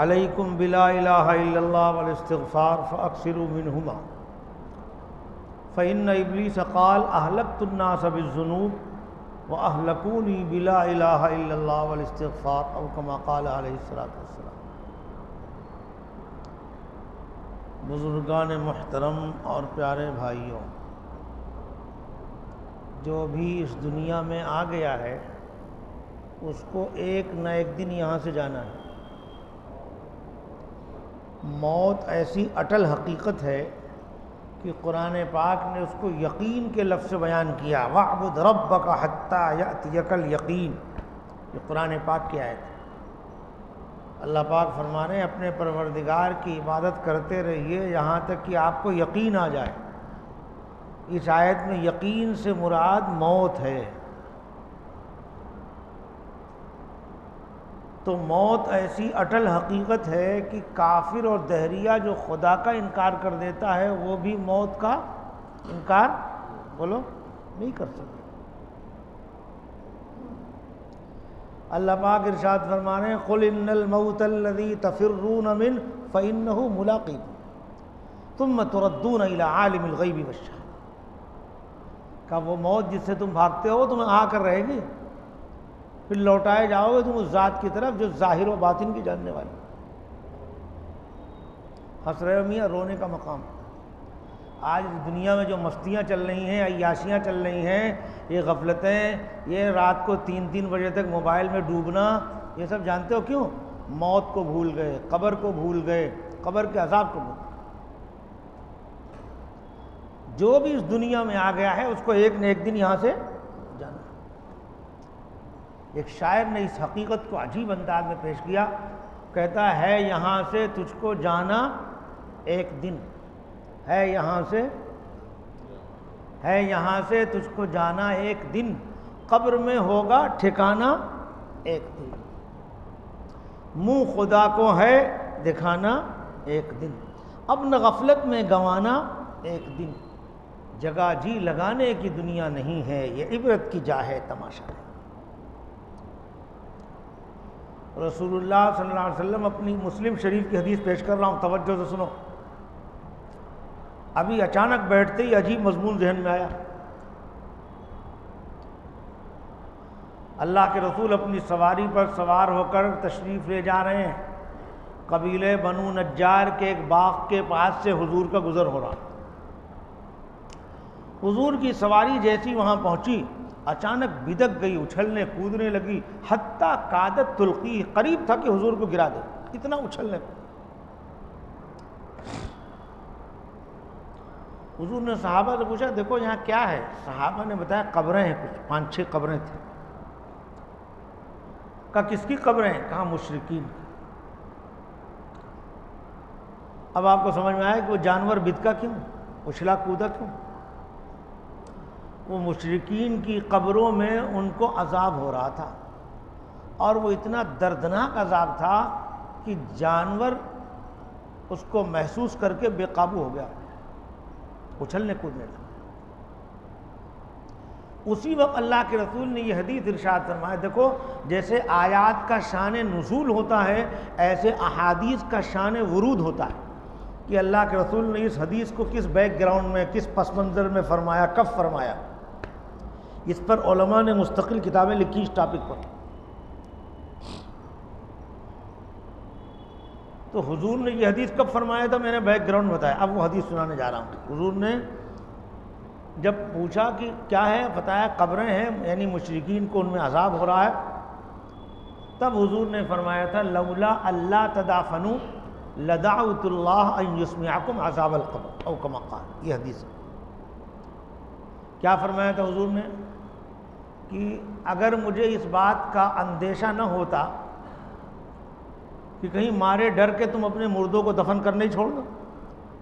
علیکم بلا الہ الا اللہ والاستغفار فاکثروا منہما فإن ابلیس قال اہلکت الناس بالذنوب واہلکونی بلا الہ الا اللہ والاستغفار او کما قال علیہ الصلوۃ والسلام۔ بزرگان محترم اور پیارے بھائیوں، جو بھی اس دنیا میں آ گیا ہے اس کو ایک نہ ایک دن یہاں سے جانا ہے۔ موت ایسی اٹل حقیقت ہے کہ قرآن پاک نے اس کو یقین کے لفظ سے بیان کیا، وَاعْبُدْ رَبَّكَ حَتَّى يَأْتِيَكَ الْيَقِينُ۔ یہ قرآن پاک کی آیت ہے۔ اللہ پاک فرما رہے ہیں اپنے پروردگار کی عبادت کرتے رہیے یہاں تک کہ آپ کو یقین آ جائے۔ اس آیت میں یقین سے مراد موت ہے۔ تو موت ایسی اٹل حقیقت ہے کہ کافر اور دہریہ جو خدا کا انکار کر دیتا ہے وہ بھی موت کا انکار بولو نہیں کر سکتے۔ اللہ پاک ارشاد فرما رہے ہیں قُلْ إِنَّ الْمَوْتَ الَّذِي تَفِرُّونَ مِنْهُ فَإِنَّهُ مُلَاقِيكُمْ ثُمَّ تُرَدُّونَ إِلَىٰ عَالِمِ الْغَيْبِ وَالشَّهَادَةِ کہ وہ موت جس سے تم بھاگتے ہو تمہیں آ کر رہے گی، پھر لوٹائے جاؤ گے تم اس ذات کی طرف جو ظاہر و باطن کی جاننے والی۔ ہنس رہے ہو میاں، رونے کا مقام۔ آج دنیا میں جو مستیاں چل رہی ہیں، عیاشیاں چل رہی ہیں، یہ غفلتیں، یہ رات کو 3 بجے تک موبائل میں ڈوبنا، یہ سب جانتے ہو کیوں؟ موت کو بھول گئے، قبر کو بھول گئے، قبر کے عذاب کو بھول گئے۔ جو بھی اس دنیا میں آ گیا ہے اس کو ایک نہ ایک دن یہاں سے جانا ہے۔ ایک شاعر نے اس حقیقت کو عجیب انداز میں پیش کیا، کہتا ہے یہاں سے تجھ کو جانا ایک دن ہے، یہاں سے تجھ کو جانا ایک دن، قبر میں ہوگا ٹھکانہ ایک دن، منہ خدا کو ہے دکھانا ایک دن، اب نہ غفلت میں گنوانا ایک دن، جگہ جی لگانے کی دنیا نہیں ہے، یہ عبرت کی جا ہے تماشا ہے۔ رسول اللہ صلی اللہ علیہ وسلم اپنی مسلم شریف کی حدیث پیش کر رہا ہوں، توجہ سے سنو۔ ابھی اچانک بیٹھتے ہی عجیب مضمون ذہن میں آیا۔ اللہ کے رسول اپنی سواری پر سوار ہو کر تشریف لے جا رہے ہیں، قبیلے بنو نجار کے ایک باغ کے پاس سے حضور کا گزر ہو رہا۔ حضور کی سواری جیسی وہاں پہنچی اچانک بدک گئی، اچھلنے کودنے لگی، حتیٰ کادت تلقی، قریب تھا کہ حضور کو گرا دے، اتنا اچھلنے کو۔ حضور نے صحابہ سے پوچھا دیکھو یہاں کیا ہے؟ صحابہ نے بتایا قبریں ہیں، کچھ 5-6 قبریں تھیں۔ کہا کس کی قبریں؟ کہا مشرکین۔ اب آپ کو سمجھ میں آیا کہ وہ جانور بدکا کیوں، اچھلا کودا کیوں؟ وہ مشرکین کی قبروں میں ان کو عذاب ہو رہا تھا، اور وہ اتنا دردناک عذاب تھا کہ جانور اس کو محسوس کر کے بے قابو ہو گیا، اچھلنے کودنے لگا۔ اسی وقت اللہ کے رسول نے یہ حدیث ارشاد فرمایا، دیکھو جیسے آیات کا شان نزول ہوتا ہے ایسے احادیث کا شان ورود ہوتا ہے، کہ اللہ کے رسول نے اس حدیث کو کس بیک گراؤنڈ میں، کس پس منظر میں فرمایا، کب فرمایا۔ اس پر علماء نے مستقل کتابیں لکھی اس ٹاپک پر۔ تو حضور نے یہ حدیث کب فرمایا تھا، میں نے بیک گراؤنڈ بتایا، اب وہ حدیث سنانے جا رہا ہوں۔ حضور نے جب پوچھا کہ کیا ہے، بتایا قبریں ہیں، یعنی مشرکین کو ان میں عذاب ہو رہا ہے، تب حضور نے فرمایا تھا لولا اللہ تدافنوا لدعوت اللہ ان یسمعکم عذاب القبر او کما قال۔ یہ حدیث ہے۔ کیا فرمایا تھا حضور نے کہ اگر مجھے اس بات کا اندیشہ نہ ہوتا کہ کہیں مارے ڈر کے تم اپنے مردوں کو دفن کرنے ہی چھوڑ دو،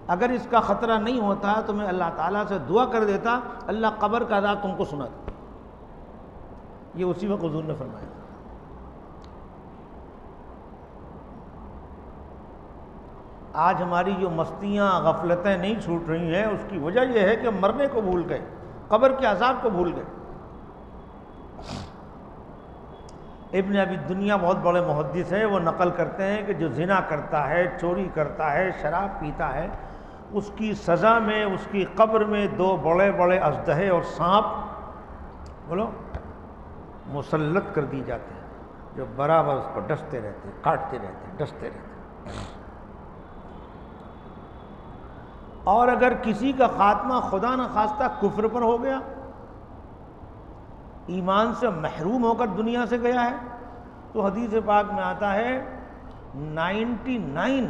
اگر اس کا خطرہ نہیں ہوتا تو میں اللہ تعالیٰ سے دعا کر دیتا اللہ قبر کا عذاب تم کو سنا دے۔ یہ اسی وقت حضور نے فرمایا۔ آج ہماری جو مستیاں غفلتیں نہیں چھوٹ رہی ہیں اس کی وجہ یہ ہے کہ مرنے کو بھول گئے، قبر کے عذاب کو بھول گئے۔ ابن ابی دنیا بہت بڑے محدث ہیں، وہ نقل کرتے ہیں کہ جو زنا کرتا ہے، چوری کرتا ہے، شراب پیتا ہے، اس کی سزا میں اس کی قبر میں 2 بڑے بڑے اژدہے اور سانپ بولو مسلط کر دی جاتے ہیں، جو برابر اس کو ڈستے رہتے ہیں، کاٹتے رہتے ہیں، ڈستے رہتے ہیں۔ اور اگر کسی کا خاتمہ خدا نہ خواستہ کفر پر ہو گیا، ایمان سے محروم ہو کر دنیا سے گیا ہے، تو حدیث پاک میں آتا ہے 99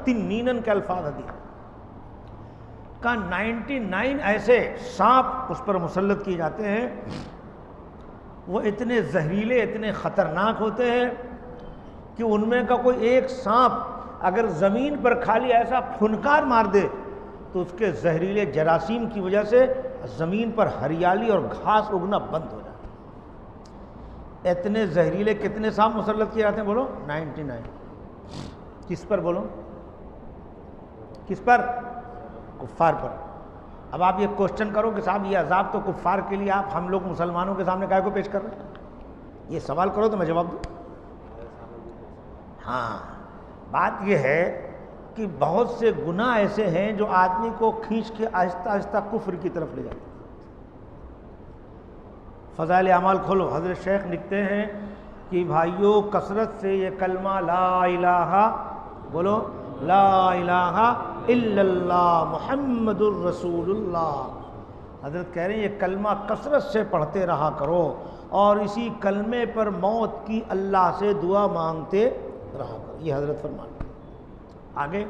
تنین کے الفاظ حدیث کا 99 ایسے سانپ اس پر مسلط کیے جاتے ہیں، وہ اتنے زہریلے، اتنے خطرناک ہوتے ہیں کہ ان میں کا کوئی ایک سانپ اگر زمین پر خالی ایسا پھنکار مار دے تو اس کے زہریلے جراثیم کی وجہ سے زمین پر ہریالی اور گھاس اگنا بند ہو جاتا ہے۔ اتنے زہریلے کتنے سانپ مسلط کیے جاتے ہیں بولو؟ 99۔ کس پر بولو؟ کس پر؟ کفار پر۔ اب آپ یہ کوشچن کرو کہ صاحب یہ عذاب تو کفار کے لیے، آپ ہم لوگ مسلمانوں کے سامنے کائے کو پیش کر رہے ہیں؟ یہ سوال کرو تو میں جواب دوں۔ ہاں، بات یہ ہے کہ بہت سے گناہ ایسے ہیں جو آدمی کو کھینچ کے آہستہ آہستہ کفر کی طرف لے جاتے ہیں۔ فضائل اعمال کھولو، حضرت شیخ لکھتے ہیں کہ بھائیو کثرت سے یہ کلمہ لا الہ، بولو لا الہ الا اللہ محمد الرسول اللہ، حضرت کہہ رہے ہیں یہ کلمہ کثرت سے پڑھتے رہا کرو اور اسی کلمے پر موت کی اللہ سے دعا مانگتے رہا کرو، یہ حضرت فرماتے ہیں۔ آگے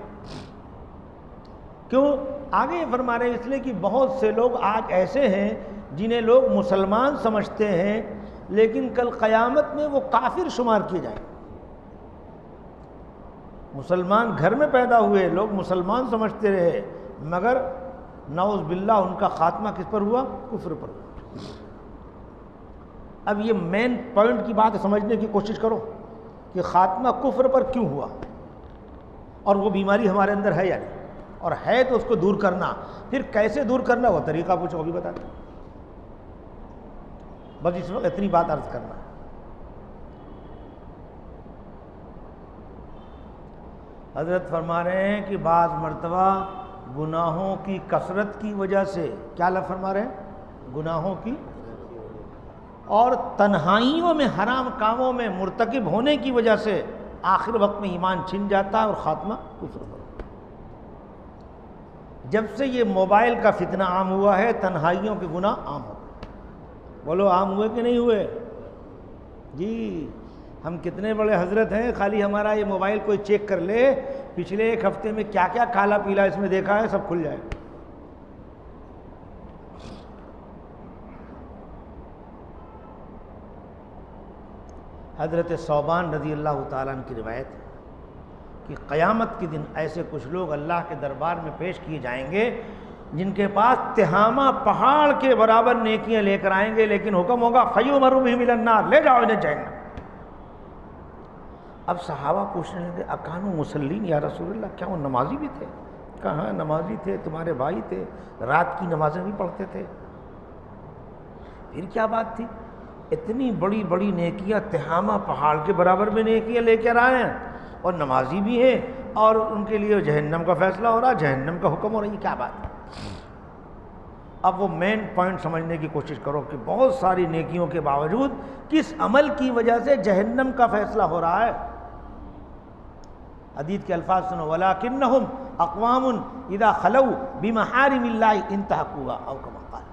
کیوں آگے یہ فرما رہے ہیں؟ اس لیے کہ بہت سے لوگ آج ایسے ہیں جنہیں لوگ مسلمان سمجھتے ہیں لیکن کل قیامت میں وہ کافر شمار کیے جائیں۔ مسلمان گھر میں پیدا ہوئے، لوگ مسلمان سمجھتے رہے، مگر نعوذ باللہ ان کا خاتمہ کس پر ہوا؟ کفر پر ہوا۔ اب یہ مین پوائنٹ کی بات سمجھنے کی کوشش کرو کہ خاتمہ کفر پر کیوں ہوا، اور وہ بیماری ہمارے اندر ہے یا نہیں، اور ہے تو اس کو دور کرنا، پھر کیسے دور کرنا وہ طریقہ پوچھو وہ بھی بتا دیں۔ بس اس وقت اتنی بات عرض کرنا ہے۔ حضرت فرما رہے ہیں کہ بعض مرتبہ گناہوں کی کثرت کی وجہ سے، کیا لفظ فرما رہے ہیں؟ گناہوں کی اور تنہائیوں میں حرام کاموں میں مرتکب ہونے کی وجہ سے آخر وقت میں ایمان چھن جاتا ہے اور خاتمہ کفر پر۔ جب سے یہ موبائل کا فتنہ عام ہوا ہے تنہائیوں کے گناہ عام ہو گئے۔ بولو عام ہوئے کہ نہیں ہوئے؟ جی، ہم کتنے بڑے حضرت ہیں، خالی ہمارا یہ موبائل کوئی چیک کر لے پچھلے ایک ہفتے میں کیا کیا کالا پیلا اس میں دیکھا ہے، سب کھل جائے۔ حضرت ثوبان رضی اللہ تعالیٰ عنہ کی روایت ہے کہ قیامت کے دن ایسے کچھ لوگ اللہ کے دربار میں پیش کیے جائیں گے جن کے پاس تہامہ پہاڑ کے برابر نیکیاں لے کر آئیں گے، لیکن حکم ہوگا فَيُؤْمَرُ بِهِمْ إِلَى النَّارِ، لے جاؤ انہیں جہنم۔ اب صحابہ پوچھنے لگے اکانوا مصلین یا رسول اللہ، کیا وہ نمازی بھی تھے؟ کہاں نمازی تھے، تمہارے بھائی تھے، رات کی نمازیں بھی پڑھتے تھے۔ پھر کیا بات تھی؟ اتنی بڑی بڑی نیکیاں، تہامہ پہاڑ کے برابر میں نیکیاں لے کر آئے ہیں اور نمازی بھی ہیں، اور ان کے لیے جہنم کا فیصلہ ہو رہا، جہنم کا حکم ہو رہا، یہ کیا بات ہے؟ اب وہ مین پوائنٹ سمجھنے کی کوشش کرو کہ بہت ساری نیکیوں کے باوجود کس عمل کی وجہ سے جہنم کا فیصلہ ہو رہا ہے۔ حدیث کے الفاظ سنو، وَلَكِنَّهُمْ أَقْوَامٌ إِذَا خَلَوْا بِمَحَارِمِ اللَّهِ انتهكوها أو كما قال۔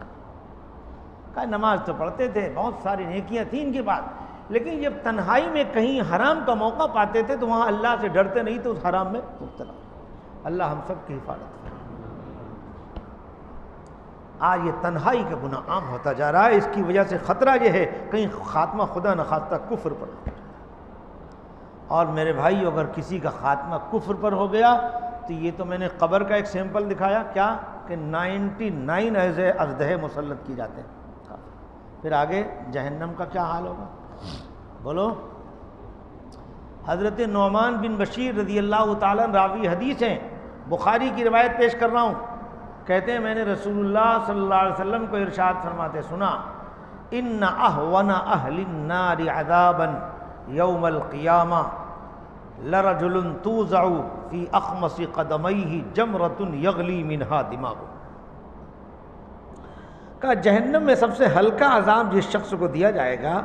کہا نماز تو پڑھتے تھے، بہت ساری نیکیاں تھیں ان کے بعد، لیکن جب تنہائی میں کہیں حرام کا موقع پاتے تھے تو وہاں اللہ سے ڈرتے نہیں تو اس حرام میں مبتلا۔ اللہ ہم سب کی حفاظت کرے۔ آج یہ تنہائی کا گناہ عام ہوتا جا رہا ہے، اس کی وجہ سے خطرہ یہ ہے کہیں خاتمہ خدا نخواستہ کفر پر ہو۔ اور میرے بھائی اگر کسی کا خاتمہ کفر پر ہو گیا تو یہ تو میں نے قبر کا ایک سیمپل دکھایا، کیا کہ 99 ایسے اژدہے مسلط کیے جاتے ہیں۔ پھر آگے جہنم کا کیا حال ہوگا بولو؟ حضرت نعمان بن بشیر رضی اللہ تعالیٰ راوی حدیث ہیں، بخاری کی روایت پیش کر رہا ہوں، کہتے ہیں میں نے رسول اللہ صلی اللہ علیہ وسلم کو ارشاد فرماتے سنا ان اہون اہل النار عذابا یوم القیامہ لرجل توزع فی اخمص قدمیہ جمرۃ یغلی منہا دماغ. کہ جہنم میں سب سے ہلکا عذاب جس شخص کو دیا جائے گا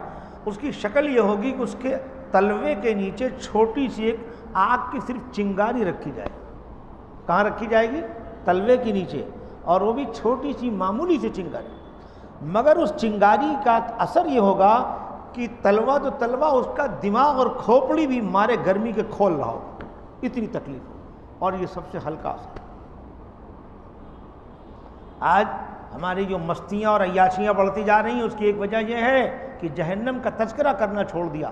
اس کی شکل یہ ہوگی کہ اس کے تلوے کے نیچے چھوٹی سی ایک آگ کی صرف چنگاری رکھی جائے. کہاں رکھی جائے گی؟ تلوے کے نیچے، اور وہ بھی چھوٹی سی معمولی سی چنگاری. مگر اس چنگاری کا اثر یہ ہوگا کہ تلوا تو تلوا، اس کا دماغ اور کھوپڑی بھی مارے گرمی کے کھول رہا ہوگا، اتنی تکلیف ہو. اور یہ سب سے ہلکا اثر. آج ہماری جو مستیاں اور عیاشیاں بڑھتی جا رہی ہیں اس کی ایک وجہ یہ ہے کہ جہنم کا تذکرہ کرنا چھوڑ دیا،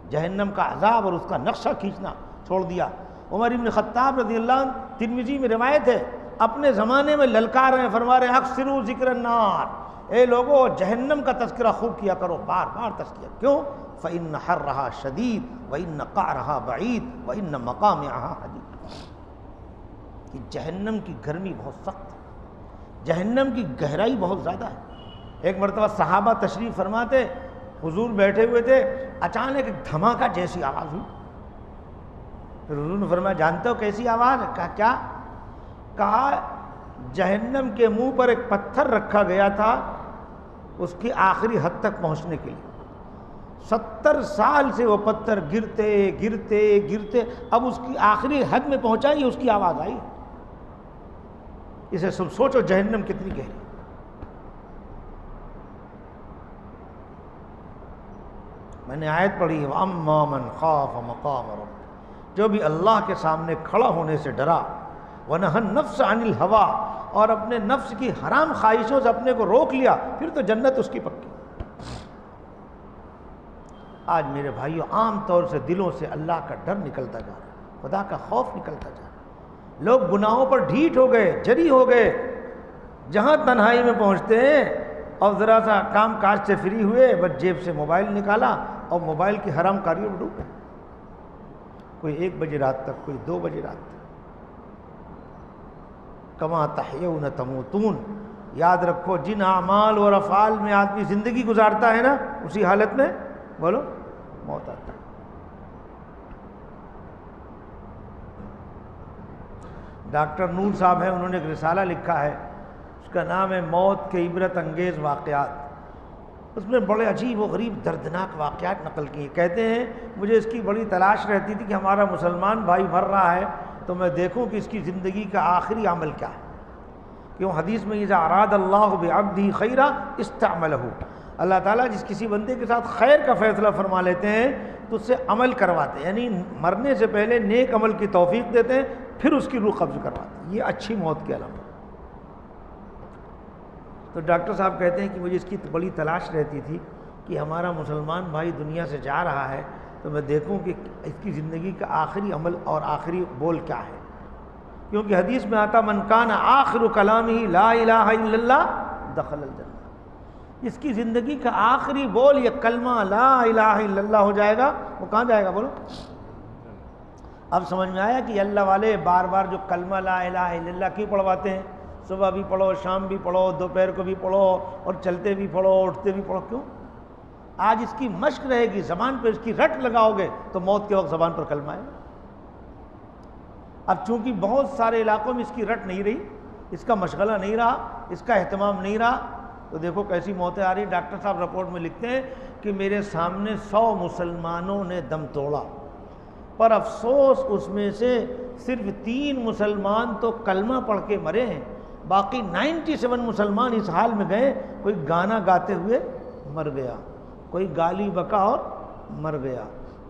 جہنم کا عذاب اور اس کا نقشہ کھینچنا چھوڑ دیا. عمر بن خطاب رضی اللہ عنہ، ترمذی میں روایت ہے، اپنے زمانے میں للکار رہے ہیں، فرما رہے ہیں اکثروا ذکر النار، اے لوگو جہنم کا تذکرہ خوب کیا کرو، بار بار تذکیہ. کیوں؟ فإن حرها شدید وإن قعرها بعید وإن مقامعها حدید. کہ جہنم کی گرمی بہت سخت ہے، جہنم کی گہرائی بہت زیادہ ہے. ایک مرتبہ صحابہ تشریف فرماتے، حضور بیٹھے ہوئے تھے، اچانک ایک دھماکہ جیسی آواز ہوئی. پھر حضور نے فرمایا جانتے ہو کیسی آواز ہے؟ کہا کیا؟ کہا جہنم کے منہ پر ایک پتھر رکھا گیا تھا اس کی آخری حد تک پہنچنے کے لیے. 70 سال سے وہ پتھر گرتے گرتے گرتے اب اس کی آخری حد میں پہنچا، یہ اس کی آواز آئی. اسے سب سوچو جہنم کتنی گہری. میں نے آیت پڑھی وَأَمَّا مَنْ خَافَ مَقَامَ رَبِّهِ، جو بھی اللہ کے سامنے کھڑا ہونے سے ڈرا، وَنَهَى النَّفْسَ عَنِ الْهَوَىٰ، اور اپنے نفس کی حرام خواہشوں سے اپنے کو روک لیا، پھر تو جنت اس کی پکی. آج میرے بھائیو عام طور سے دلوں سے اللہ کا ڈر نکلتا جا رہا ہے، خدا کا خوف نکلتا جا رہا ہے. لوگ گناہوں پر ڈھیٹ ہو گئے، جری ہو گئے. جہاں تنہائی میں پہنچتے ہیں اور ذرا سا کام کاج سے فری ہوئے، بس جیب سے موبائل نکالا اور موبائل کی حرام کاریوں میں ڈوب گئے. کوئی 1 بجے رات تک، کوئی 2 بجے رات تک. کما تحیون تموتون، یاد رکھو جن اعمال اور افعال میں آدمی زندگی گزارتا ہے نا، اسی حالت میں بولو موت آتا ہے. ڈاکٹر نور صاحب ہیں، انہوں نے ایک رسالہ لکھا ہے، اس کا نام ہے موت کے عبرت انگیز واقعات. اس میں بڑے عجیب و غریب دردناک واقعات نقل کیے. کہتے ہیں مجھے اس کی بڑی تلاش رہتی تھی کہ ہمارا مسلمان بھائی مر رہا ہے تو میں دیکھوں کہ اس کی زندگی کا آخری عمل کیا ہے. کیوں حدیث میں اذا اراد اللہ بعبدہ خیرا استعملہ، اللہ تعالیٰ جس کسی بندے کے ساتھ خیر کا فیصلہ فرما لیتے ہیں تو اس سے عمل کرواتے ہیں، یعنی مرنے سے پہلے نیک عمل کی توفیق دیتے ہیں، پھر اس کی روح قبض کرواتے ہیں. یہ اچھی موت کی علامت. تو ڈاکٹر صاحب کہتے ہیں کہ مجھے اس کی بڑی تلاش رہتی تھی کہ ہمارا مسلمان بھائی دنیا سے جا رہا ہے تو میں دیکھوں کہ اس کی زندگی کا آخری عمل اور آخری بول کیا ہے. کیونکہ حدیث میں آتا من کان آخر کلامہ لا الہ الا اللہ دخل الجنہ، جس کی زندگی کا آخری بول یہ کلمہ لا الہ الا اللہ ہو جائے گا وہ کہاں جائے گا بولو. اب سمجھ میں آیا کہ اللہ والے بار بار جو کلمہ لا الہ الا اللہ کیوں پڑھواتے ہیں؟ صبح بھی پڑھو، شام بھی پڑھو، دوپہر کو بھی پڑھو، اور چلتے بھی پڑھو، اٹھتے بھی پڑھو. کیوں؟ آج اس کی مشق رہے گی، زبان پہ اس کی رٹ لگاؤ گے تو موت کے وقت زبان پر کلمہ آئے گا. اب چونکہ بہت سارے علاقوں میں اس کی رٹ نہیں رہی، اس کا مشغلہ نہیں رہا، اس کا اہتمام نہیں رہا، تو دیکھو کیسی موتیں آ رہی. ڈاکٹر صاحب رپورٹ میں لکھتے ہیں کہ میرے سامنے 100 مسلمانوں نے دم توڑا، پر افسوس اس میں سے صرف 3 مسلمان تو کلمہ پڑھ کے مرے ہیں، باقی 97 مسلمان اس حال میں گئے، کوئی گانا گاتے ہوئے مر گیا، کوئی گالی بکا اور مر گیا،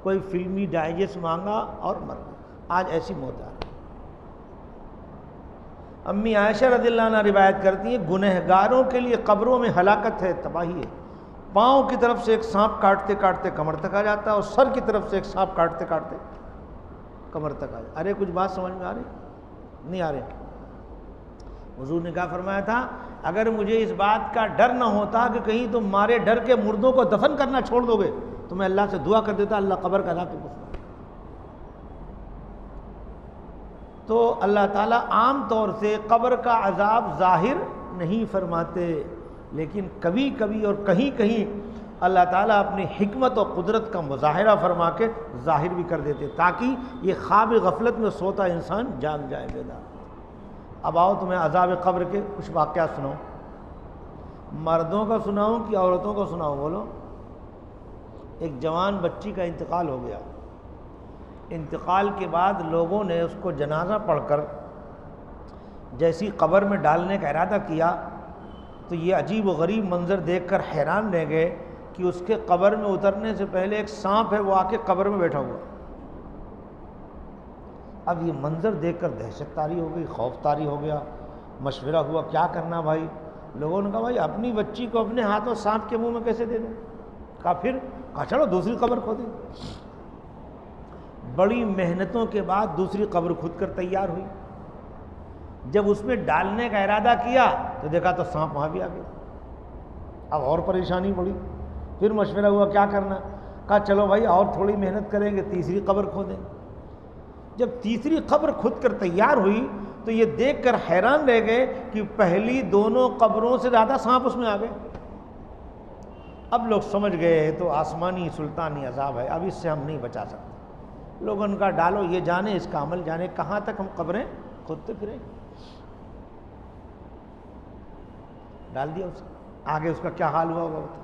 کوئی فلمی ڈائجسٹ مانگا اور مر گیا. آج ایسی موت آ رہی. امی عائشہ رضی اللہ عنہ روایت کرتی ہیں گنہگاروں کے لیے قبروں میں ہلاکت ہے، تباہی ہے. پاؤں کی طرف سے ایک سانپ کاٹتے کاٹتے کمر تک آ جاتا ہے، اور سر کی طرف سے ایک سانپ کاٹتے کاٹتے کمر تک آ جاتا. ارے کچھ بات سمجھ میں آ رہی؟ نہیں آ رہی. حضور نے کہا فرمایا تھا اگر مجھے اس بات کا ڈر نہ ہوتا کہ کہیں تم مارے ڈر کے مردوں کو دفن کرنا چھوڑ دو گے تو میں اللہ سے دعا کر دیتا اللہ قبر کا عذاب کو. تو اللہ تعالیٰ عام طور سے قبر کا عذاب ظاہر نہیں فرماتے، لیکن کبھی کبھی اور کہیں کہیں اللہ تعالیٰ اپنی حکمت و قدرت کا مظاہرہ فرما کے ظاہر بھی کر دیتے تاکہ یہ خواب غفلت میں سوتا انسان جاگ جائے بیدار۔ اب آؤ تمہیں عذاب قبر کے کچھ واقعات سناؤں، مردوں کا سناؤں کہ عورتوں کا سناؤں؟ بولو۔ ایک جوان بچی کا انتقال ہو گیا، انتقال کے بعد لوگوں نے اس کو جنازہ پڑھ کر جیسی قبر میں ڈالنے کا ارادہ کیا تو یہ عجیب و غریب منظر دیکھ کر حیران رہ گئے کہ اس کے قبر میں اترنے سے پہلے ایک سانپ ہے وہ آ کے قبر میں بیٹھا ہوا۔ اب یہ منظر دیکھ کر دہشت طاری ہو گئی، خوف طاری ہو گیا، مشورہ ہوا کیا کرنا بھائی۔ لوگوں نے کہا بھائی اپنی بچی کو اپنے ہاتھوں سانپ کے منہ میں کیسے دے دیں؟ کہا چلو دوسری قبر کھودیں۔ بڑی محنتوں کے بعد دوسری قبر کھود کر تیار ہوئی، جب اس میں ڈالنے کا ارادہ کیا تو دیکھا تو سانپ وہاں بھی آ گیا۔ اب اور پریشانی پڑی، پھر مشورہ ہوا کیا کرنا، کہا چلو بھائی اور تھوڑی محنت کریں گے، تیسری قبر کھودیں۔ جب تیسری قبر کھود کر تیار ہوئی تو یہ دیکھ کر حیران رہ گئے کہ پہلی دونوں قبروں سے زیادہ سانپ اس میں آ گئے۔ اب لوگ سمجھ گئے تو آسمانی سلطانی عذاب ہے، اب اس سے ہم نہیں بچا سکتے۔ لوگوں نے کہا ڈالو، یہ جانے اس کا عمل جانے، کہاں تک ہم قبریں کھودتے پھریں۔ ڈال دیا اسے، آگے اس کا کیا حال ہوا ہوگا۔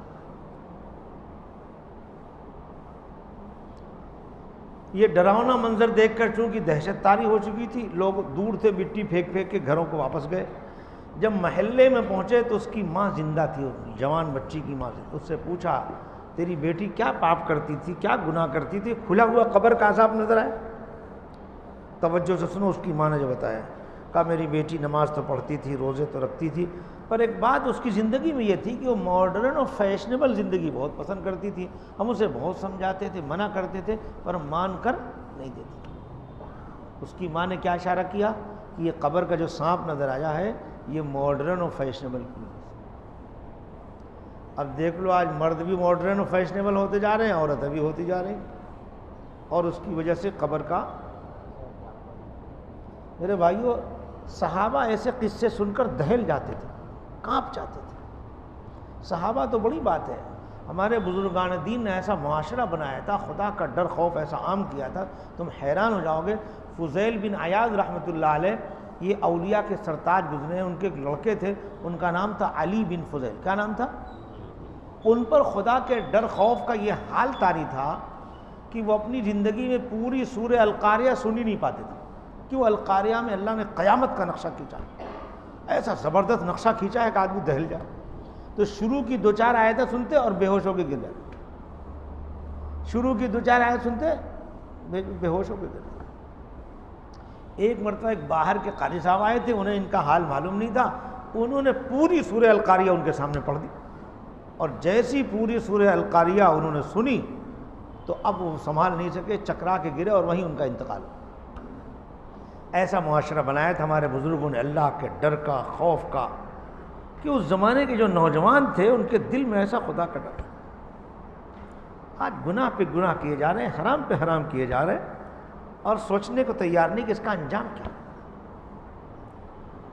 یہ ڈراؤنا منظر دیکھ کر چونکہ دہشت طاری ہو چکی تھی، لوگ دور سے مٹی پھینک پھینک کے گھروں کو واپس گئے۔ جب محلے میں پہنچے تو اس کی ماں زندہ تھی، جوان بچی کی ماں زندہ۔ اس سے پوچھا تیری بیٹی کیا پاپ کرتی تھی، کیا گناہ کرتی تھی، کھلا ہوا قبر کا عذاب نظر آئے؟ توجہ سے سنو، اس کی ماں نے جو بتایا، کہا میری بیٹی نماز تو پڑھتی تھی، روزے تو رکھتی تھی، پر ایک بات اس کی زندگی میں یہ تھی کہ وہ ماڈرن اور فیشنیبل زندگی بہت پسند کرتی تھی۔ ہم اسے بہت سمجھاتے تھے، منع کرتے تھے، پر مان کر نہیں دیتی۔ اس کی ماں نے کیا اشارہ کیا کہ یہ قبر کا جو سانپ نظر آیا ہے یہ ماڈرن اور فیشنیبل کی وجہ سے۔ اب دیکھ لو آج مرد بھی ماڈرن اور فیشنیبل ہوتے جا رہے ہیں، عورتیں بھی ہوتی جا رہی ہیں، اور اس کی وجہ سے قبر کا۔ میرے بھائیو، صحابہ ایسے قصے سن کر دہل جاتے تھے، کانپ جاتے تھے۔ صحابہ تو بڑی بات ہے، ہمارے بزرگان دین نے ایسا معاشرہ بنایا تھا، خدا کا ڈر خوف ایسا عام کیا تھا، تم حیران ہو جاؤ گے۔ فضیل بن عیاض رحمۃ اللہ علیہ، یہ اولیاء کے سرتاج گزرے ہیں، ان کے ایک لڑکے تھے، ان کا نام تھا علی بن فضیل۔ کیا نام تھا؟ ان پر خدا کے ڈر خوف کا یہ حال طاری تھا کہ وہ اپنی زندگی میں پوری سورہ القاریہ سن ہی نہیں پاتے تھے، کہ وہ القاریہ میں اللہ نے قیامت کا نقشہ کھینچا، ایسا زبردست نقشہ کھینچا ہے کہ آدمی دہل جائے۔ تو شروع کی دو چار آیتیں سنتے اور بے ہوش ہو کے گر جاتے، شروع کی دو چار آیت سنتے بے ہوش ہو کے گر جاتے۔ ایک مرتبہ ایک باہر کے قاری صاحب آئے تھے، انہیں ان کا حال معلوم نہیں تھا، انہوں نے پوری سورہ القاریہ ان کے سامنے پڑھ دی، اور جیسی پوری سورہ القاریہ انہوں نے سنی تو اب وہ سنبھال نہیں سکے، چکرا کے گرے اور وہیں ان کا انتقال ہوا۔ ایسا معاشرہ بنایا تھا ہمارے بزرگوں نے اللہ کے ڈر کا، خوف کا، کہ اس زمانے کے جو نوجوان تھے ان کے دل میں ایسا خدا کا ڈر۔ آج گناہ پہ گناہ کیے جا رہے ہیں، حرام پہ حرام کیے جا رہے ہیں، اور سوچنے کو تیار نہیں کہ اس کا انجام کیا۔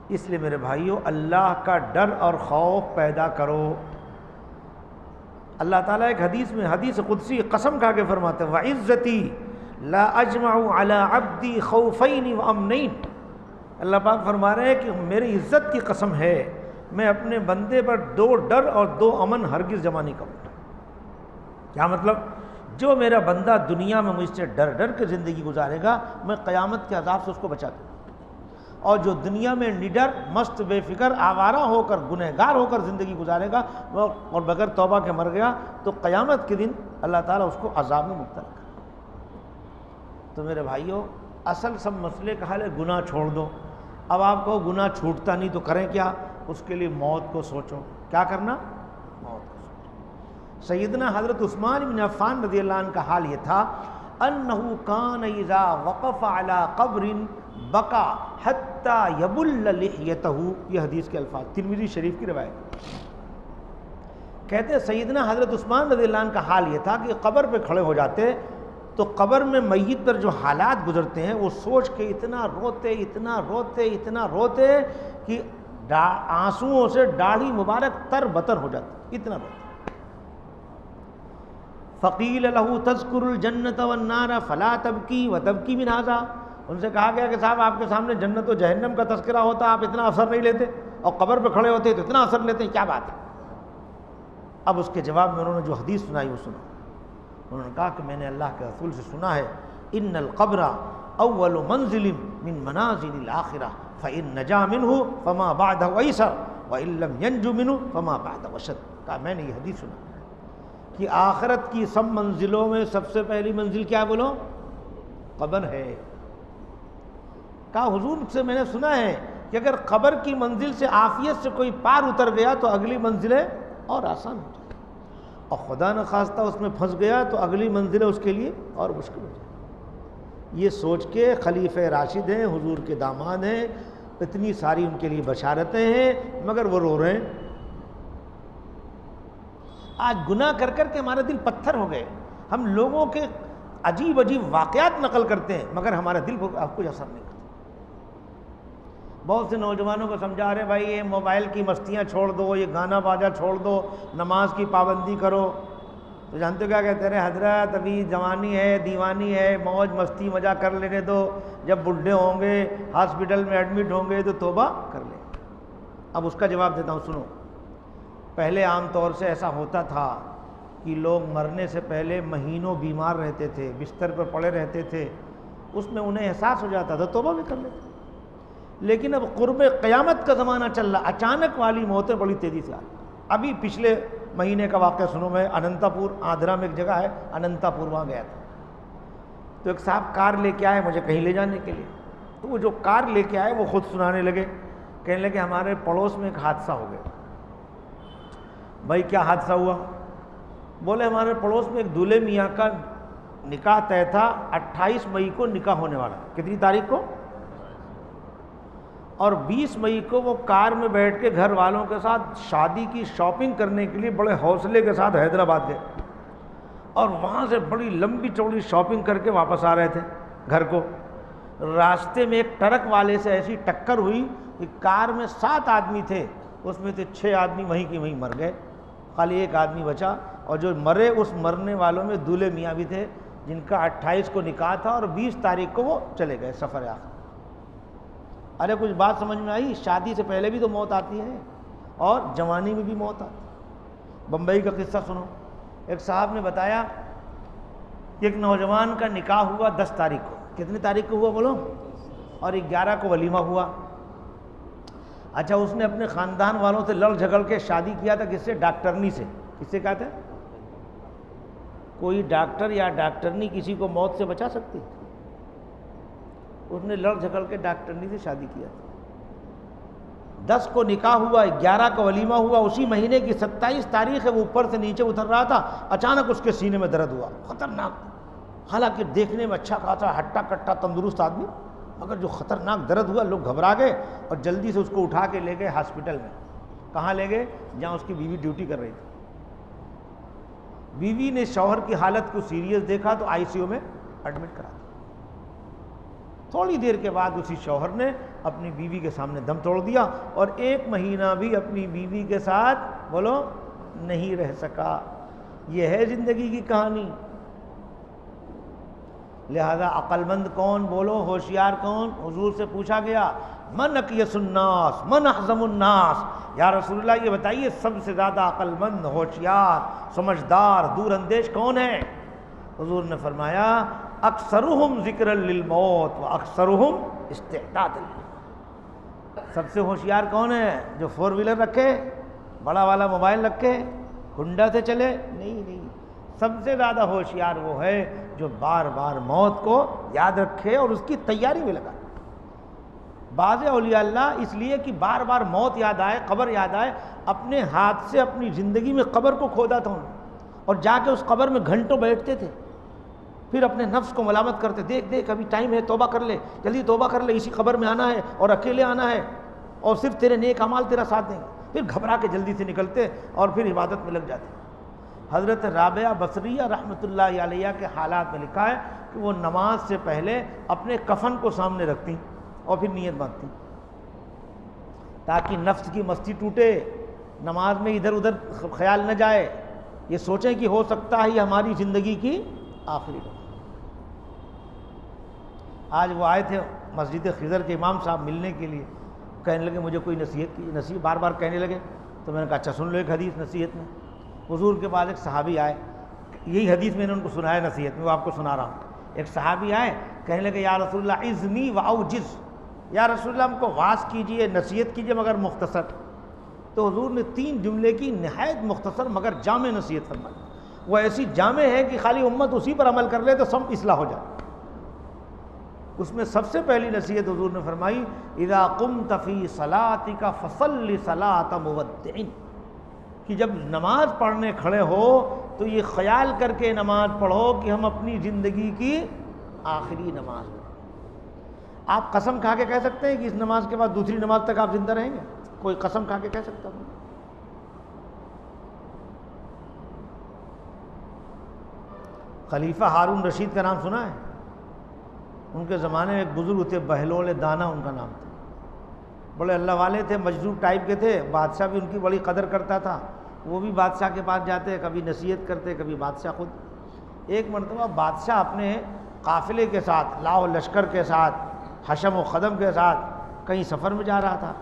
اس لیے میرے بھائیوں، اللہ کا ڈر اور خوف پیدا کرو۔ اللہ تعالیٰ ایک حدیث میں، حدیث قدسی، قسم کھا کے فرماتے ہیں وَعِزَّتِي لا اجمع علی عبدی خوفین وامنین۔ اللہ پاک فرما رہے ہیں کہ میری عزت کی قسم ہے، میں اپنے بندے پر دو ڈر اور دو امن ہرگز جمع نہیں کروں۔ کیا مطلب؟ جو میرا بندہ دنیا میں مجھ سے ڈر ڈر کے زندگی گزارے گا، میں قیامت کے عذاب سے اس کو بچا دوں، اور جو دنیا میں نڈر، مست، بے فکر، آوارہ ہو کر، گنہگار ہو کر زندگی گزارے گا اور بغیر توبہ کے مر گیا تو قیامت کے دن اللہ تعالیٰ اس کو عذاب میں مبتلا کرے۔ تو میرے بھائیوں، اصل سب مسئلے کا حل ہے گناہ چھوڑ دو۔ اب آپ کو گناہ چھوٹتا نہیں تو کریں کیا؟ اس کے لیے موت کو سوچو۔ کیا کرنا؟ موت کو سوچو۔ سیدنا حضرت عثمان بن عفان رضی اللہ عنہ کا حال یہ تھا، انہ کان اذا وقف علی قبر بکا حتی یبل لحیتہ، یہ حدیث کے الفاظ، ترمذی شریف کی روایت۔ کہتے ہیں سیدنا حضرت عثمان رضی اللہ عنہ کا حال یہ تھا کہ قبر پہ کھڑے ہو جاتے تو قبر میں میت پر جو حالات گزرتے ہیں وہ سوچ کے اتنا روتے اتنا روتے اتنا روتے کہ آنسوؤں سے داڑھی مبارک تر بتر ہو جاتی، اتنا بتر۔ فقیل لہ تذکر الجنت والنار فلا تبکی وتبکی من ھذا، ان سے کہا گیا کہ صاحب آپ کے سامنے جنت و جہنم کا تذکرہ ہوتا آپ اتنا اثر نہیں لیتے، اور قبر پہ کھڑے ہوتے تو اتنا اثر لیتے ہیں، کیا بات ہے؟ اب اس کے جواب میں انہوں نے جو حدیث سنائی وہ سنا، انہوں نے کہا کہ میں نے اللہ کے رسول سے سنا ہے ان القبر اول منزل من منازل الاخرہ فإن نجا منہ فما بعدہ ایسر وإن لم ینج منہ فما بعدہ اشد۔ کہا میں نے یہ حدیث سنا کہ آخرت کی سب منزلوں میں سب سے پہلی منزل کیا بولو؟ قبر ہے۔ کہا حضور سے میں نے سنا ہے کہ اگر قبر کی منزل سے عافیت سے کوئی پار اتر گیا تو اگلی منزلیں اور آسان ہو جائے، اور خدا نخواستہ اس میں پھنس گیا تو اگلی منزلیں اس کے لیے اور مشکل ہو جائے۔ یہ سوچ کے خلیفہ راشد ہیں، حضور کے داماد ہیں، اتنی ساری ان کے لیے بشارتیں ہیں، مگر وہ رو رہے ہیں۔ آج گناہ کر کر کے ہمارے دل پتھر ہو گئے، ہم لوگوں کے عجیب عجیب واقعات نقل کرتے ہیں مگر ہمارا دل کو کچھ اثر نہیں کرتا۔ بہت سے نوجوانوں کو سمجھا رہے بھائی یہ موبائل کی مستیاں چھوڑ دو، یہ گانا باجا چھوڑ دو، نماز کی پابندی کرو، تو جانتے ہو کیا کہتے ہیں؟ حضرت ابھی جوانی ہے، دیوانی ہے، موج مستی مزہ کر لینے دو، جب بڈھے ہوں گے ہاسپٹل میں ایڈمٹ ہوں گے تو توبہ کر لیں۔ اب اس کا جواب دیتا ہوں، سنو۔ پہلے عام طور سے ایسا ہوتا تھا کہ لوگ مرنے سے پہلے مہینوں بیمار رہتے تھے، بستر پر پڑے رہتے تھے، اس میں انہیں احساس ہو جاتا تھا، توبہ بھی کر لیتے۔ لیکن اب قرب قیامت کا زمانہ چل رہا، اچانک والی موتیں بڑی تیزی سے آ رہی۔ ابھی پچھلے مہینے کا واقعہ سنو، میں اننتا پور، آندھرا میں ایک جگہ ہے اننتا پور، وہاں گیا تھا، تو ایک صاحب کار لے کے آئے مجھے کہیں لے جانے کے لیے، تو وہ جو کار لے کے آئے وہ خود سنانے لگے، کہنے لگے ہمارے پڑوس میں ایک حادثہ ہو گیا۔ بھائی کیا حادثہ ہوا؟ بولے ہمارے پڑوس میں ایک دولہے میاں کا نکاح طے تھا، 28 مئی کو نکاح ہونے والا، کتنی تاریخ کو؟ اور 20 مئی کو وہ کار میں بیٹھ کے گھر والوں کے ساتھ شادی کی شاپنگ کرنے کے لیے بڑے حوصلے کے ساتھ حیدرآباد گئے، اور وہاں سے بڑی لمبی چوڑی شاپنگ کر کے واپس آ رہے تھے گھر کو۔ راستے میں ایک ٹرک والے سے ایسی ٹکر ہوئی کہ کار میں 7 آدمی تھے، اس میں سے 6 آدمی وہیں کی وہیں مر گئے، خالی ایک آدمی بچا، اور جو مرے اس مرنے والوں میں دولہے میاں بھی تھے جن کا 28 کو نکاح تھا اور 20 تاریخ کو وہ چلے گئے سفر آخر۔ ارے کچھ بات سمجھ میں آئی؟ شادی سے پہلے بھی تو موت آتی ہے اور جوانی میں بھی موت آتی ہے۔ بمبئی کا قصہ سنو، ایک صاحب نے بتایا کہ ایک نوجوان کا نکاح ہوا 10 تاریخ کو، کتنی تاریخ کو ہوا بولو؟ اور 11 کو ولیمہ ہوا۔ اچھا اس نے اپنے خاندان والوں سے لڑ جھگڑ کے شادی کیا تھا، کس سے؟ ڈاکٹرنی سے۔ کس سے کہتے ہیں؟ کوئی ڈاکٹر یا ڈاکٹرنی کسی کو موت سے بچا سکتی؟ اس نے لڑ جھگڑ کے ڈاکٹرنی سے شادی کیا تھا۔ 10 کو نکاح ہوا، 11 کا ولیمہ ہوا، اسی مہینے کی 27 تاریخ ہے، وہ اوپر سے نیچے اتر رہا تھا، اچانک اس کے سینے میں درد ہوا، خطرناک، حالانکہ دیکھنے میں اچھا خاصا ہٹا کٹا تندرست آدمی، مگر جو خطرناک درد ہوا لوگ گھبرا گئے اور جلدی سے اس کو اٹھا کے لے گئے ہاسپٹل میں۔ کہاں لے گئے؟ جہاں اس کی بیوی ڈیوٹی کر رہی تھی۔ بیوی نے شوہر کی حالت کو سیریس دیکھا تو ICU میں ایڈمٹ کرا دیا۔ تھوڑی دیر کے بعد اسی شوہر نے اپنی بیوی کے سامنے دم توڑ دیا اور 1 مہینہ بھی اپنی بیوی کے ساتھ بولو نہیں رہ سکا۔ یہ ہے زندگی کی کہانی۔ لہذا عقل مند کون بولو، ہوشیار کون؟ حضور سے پوچھا گیا من اکیس الناس من احزم الناس، یا رسول اللہ یہ بتائیے سب سے زیادہ عقل مند، ہوشیار، سمجھدار، دور اندیش کون ہے؟ حضور نے فرمایا اکثرہم ذکرا للموت و اکثرہم استعدادا للموت۔ سب سے ہوشیار کون ہے؟ جو 4 ویلر رکھے، بڑا والا موبائل رکھے، ہنڈا سے چلے؟ نہیں، سب سے زیادہ ہوشیار وہ ہے جو بار بار موت کو یاد رکھے اور اس کی تیاری میں لگا۔ بعض اولیاء اللہ اس لیے کہ بار بار موت یاد آئے، قبر یاد آئے، اپنے ہاتھ سے اپنی زندگی میں قبر کو کھودا تھا انہوں نے، اور جا کے اس قبر میں گھنٹوں بیٹھتے تھے، پھر اپنے نفس کو ملامت کرتے، دیکھ ابھی ٹائم ہے، توبہ کر لے، جلدی توبہ کر لے، اسی قبر میں آنا ہے اور اکیلے آنا ہے اور صرف تیرے نیک اعمال تیرا ساتھ دیں گے۔ پھر گھبرا کے جلدی سے نکلتے اور پھر عبادت میں لگ جاتے۔ حضرت رابعہ بصریہ رحمۃ اللہ علیہ کے حالات میں لکھا ہے کہ وہ نماز سے پہلے اپنے کفن کو سامنے رکھتی اور پھر نیت باندھتی، تاکہ نفس کی مستی ٹوٹے، نماز میں ادھر ادھر خیال نہ جائے، یہ سوچیں کہ ہو سکتا ہے یہ ہماری زندگی کی آخری نماز۔ آج وہ آئے تھے مسجد خضر کے امام صاحب ملنے کے لیے، کہنے لگے مجھے کوئی نصیحت کی، نصیحت بار بار کہنے لگے، تو میں نے کہا اچھا سن لو ایک حدیث نصیحت میں۔ حضور کے بعد ایک صحابی آئے، یہی حدیث میں نے ان کو سنایا نصیحت میں، وہ آپ کو سنا رہا ہوں۔ ایک صحابی آئے، کہنے لگے یا رسول اللہ اذنی واوجز، یا رسول اللہ ہم کو واعظ کیجئے، نصیحت کیجئے مگر مختصر۔ تو حضور نے 3 جملے کی نہایت مختصر مگر جامع نصیحت فرمائی، وہ ایسی جامع ہے کہ خالی امت اسی پر عمل کر لے تو سب اصلاح ہو جائے۔ اس میں سب سے پہلی نصیحت حضور نے فرمائی اذا قمت فی صلاتک فصل صلاۃ مودع، کہ جب نماز پڑھنے کھڑے ہو تو یہ خیال کر کے نماز پڑھو کہ ہم اپنی زندگی کی آخری نماز پڑھیں۔ آپ قسم کھا کے کہہ سکتے ہیں کہ اس نماز کے بعد دوسری نماز تک آپ زندہ رہیں گے؟ کوئی قسم کھا کے کہہ سکتا ہے؟ خلیفہ ہارون رشید کا نام سنا ہے؟ ان کے زمانے میں ایک بزرگ تھے، بہلول دانا ان کا نام تھا، بڑے اللہ والے تھے، مجذوب ٹائپ کے تھے، بادشاہ بھی ان کی بڑی قدر کرتا تھا، وہ بھی بادشاہ کے پاس جاتے، کبھی نصیحت کرتے، کبھی بادشاہ خود۔ ایک مرتبہ بادشاہ اپنے قافلے کے ساتھ، لاؤ لشکر کے ساتھ، حشم و خدم کے ساتھ کہیں سفر میں جا رہا تھا،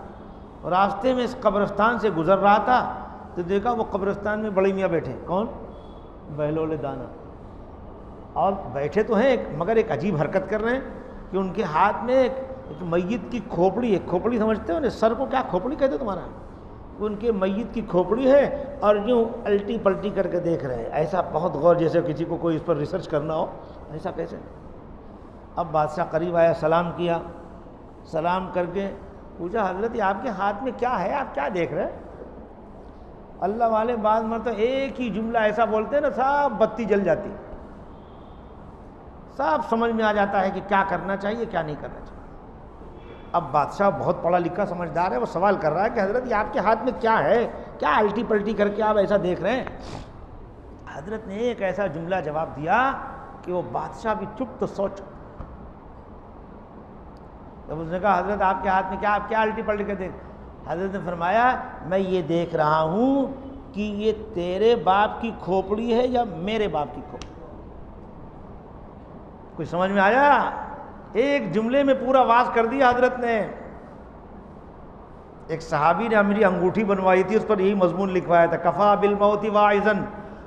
اور راستے میں اس قبرستان سے گزر رہا تھا تو دیکھا وہ قبرستان میں بڑے میاں بیٹھے۔ کون؟ بہلول دانا۔ اور بیٹھے تو ہیں مگر ایک عجیب حرکت کر رہے ہیں کہ ان کے ہاتھ میں ایک میت کی کھوپڑی ہے، کھوپڑی سمجھتے ہو نا، سر کو کیا کھوپڑی کہتے تمہارا؟ ان کے میت کی کھوپڑی ہے اور یوں الٹی پلٹی کر کے دیکھ رہے ہیں، ایسا بہت غور، جیسے کسی کو کوئی اس پر ریسرچ کرنا ہو، ایسا کیسے؟ اب بادشاہ قریب آیا، سلام کیا، سلام کر کے پوچھا حضرت یہ آپ کے ہاتھ میں کیا ہے، آپ کیا دیکھ رہے ہیں؟ اللہ والے بعض مرتبہ ایک ہی جملہ ایسا بولتے ہیں نا سب بتی جل جاتی، سب سمجھ میں آ جاتا ہے کہ کیا کرنا چاہیے کیا نہیں کرنا چاہیے۔ اب بادشاہ بہت پڑھا لکھا سمجھدار ہے، وہ سوال کر رہا ہے کہ حضرت یہ آپ کے ہاتھ میں کیا ہے، کیا الٹی پلٹی کر کے آپ ایسا دیکھ رہے ہیں؟ حضرت نے ایک ایسا جملہ جواب دیا کہ وہ بادشاہ بھی چپ تو سوچ۔ جب اس نے کہا حضرت آپ کے ہاتھ میں کیا، آپ کیا الٹی پلٹی کر دیکھ؟ حضرت نے فرمایا میں یہ دیکھ رہا ہوں کہ یہ تیرے باپ کی کھوپڑی ہے یا میرے باپ کی کھوپڑی۔ کوئی سمجھ میں آیا؟ ایک جملے میں پورا واز کر دیا حضرت نے۔ ایک صحابی نے میری انگوٹھی بنوائی تھی، اس پر یہی مضمون لکھوایا تھا کفا بالموت واعظا،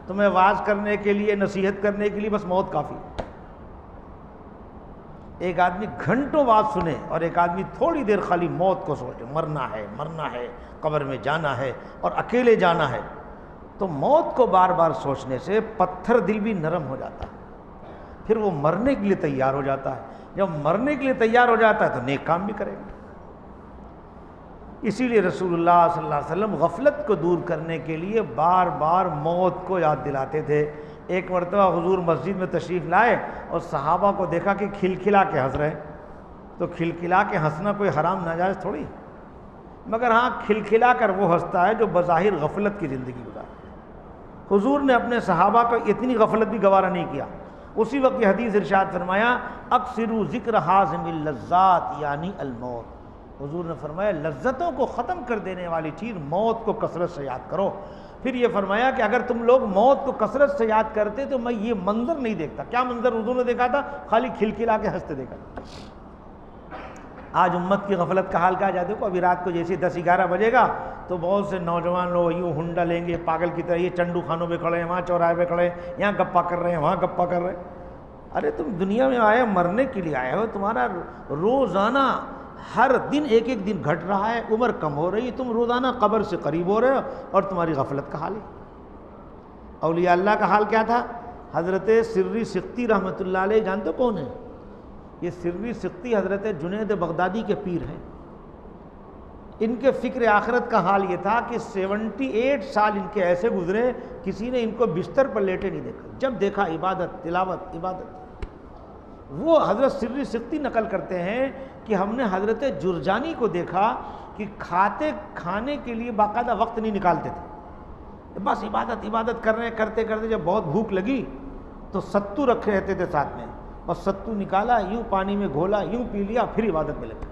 تمہیں واز کرنے کے لیے، نصیحت کرنے کے لیے بس موت کافی۔ ایک آدمی گھنٹوں واز سنے اور ایک آدمی تھوڑی دیر خالی موت کو سوچے، مرنا ہے، قبر میں جانا ہے اور اکیلے جانا ہے، تو موت کو بار بار سوچنے سے پتھر دل بھی نرم ہو جاتا ہے، پھر وہ مرنے کے لیے تیار ہو جاتا ہے۔ جب مرنے کے لیے تیار ہو جاتا ہے تو نیک کام بھی کرے گا۔ اسی لیے رسول اللہ صلی اللہ علیہ وسلم غفلت کو دور کرنے کے لیے بار بار موت کو یاد دلاتے تھے۔ ایک مرتبہ حضور مسجد میں تشریف لائے اور صحابہ کو دیکھا کہ کھلکھلا کے ہنس رہے ہیں، تو کھلکھلا کے ہنسنا کوئی حرام ناجائز تھوڑی، مگر ہاں کھلکھلا کر وہ ہنستا ہے جو بظاہر غفلت کی زندگی گزارتا ہے۔ حضور نے اپنے صحابہ کو اتنی غفلت بھی گوارا نہیں کیا۔ اسی وقت یہ حدیث ارشاد فرمایا اکثروا ذکر حازم اللذات یعنی الموت۔ حضور نے فرمایا لذتوں کو ختم کر دینے والی چیز موت کو کثرت سے یاد کرو۔ پھر یہ فرمایا کہ اگر تم لوگ موت کو کثرت سے یاد کرتے تو میں یہ منظر نہیں دیکھتا۔ کیا منظر حضور نے دیکھا تھا؟ خالی کھلکھلا کے ہنستے دیکھا تھا۔ آج امت کی غفلت کا حال کیا جاتے کو، ابھی رات کو جیسے 10-11 بجے گا تو بہت سے نوجوان لوگ یوں ہنڈا لیں گے پاگل کی طرح، یہ چنڈو خانوں پہ کھڑے ہیں، وہاں چوراہے پہ کھڑے ہیں، یہاں گپا کر رہے ہیں، وہاں گپا کر رہے ہیں۔ ارے تم دنیا میں آئے مرنے کے لیے آئے ہو، تمہارا روزانہ ہر دن ایک ایک دن گھٹ رہا ہے، عمر کم ہو رہی ہے، تم روزانہ قبر سے قریب ہو رہے ہو اور تمہاری غفلت کا حال ہے۔ اولیاء اللہ کا حال کیا تھا؟ حضرت سری سقطی رحمۃ اللہ علیہ جانتے کون ہیں؟ یہ سری سقطی حضرت جنید بغدادی کے پیر ہیں۔ ان کے فکر آخرت کا حال یہ تھا کہ 78 سال ان کے ایسے گزرے کسی نے ان کو بستر پر لیٹے نہیں دیکھا، جب دیکھا عبادت تلاوت عبادت۔ وہ حضرت سری سقطی نقل کرتے ہیں کہ ہم نے حضرت جرجانی کو دیکھا کہ کھانے کے لیے باقاعدہ وقت نہیں نکالتے تھے، بس عبادت عبادت کر رہے ہیں، کرتے کرتے جب بہت بھوک لگی تو ستو رکھے رہتے تھے ساتھ میں، اور ستو نکالا، یوں پانی میں گھولا، یوں پی لیا، پھر عبادت میں لگے۔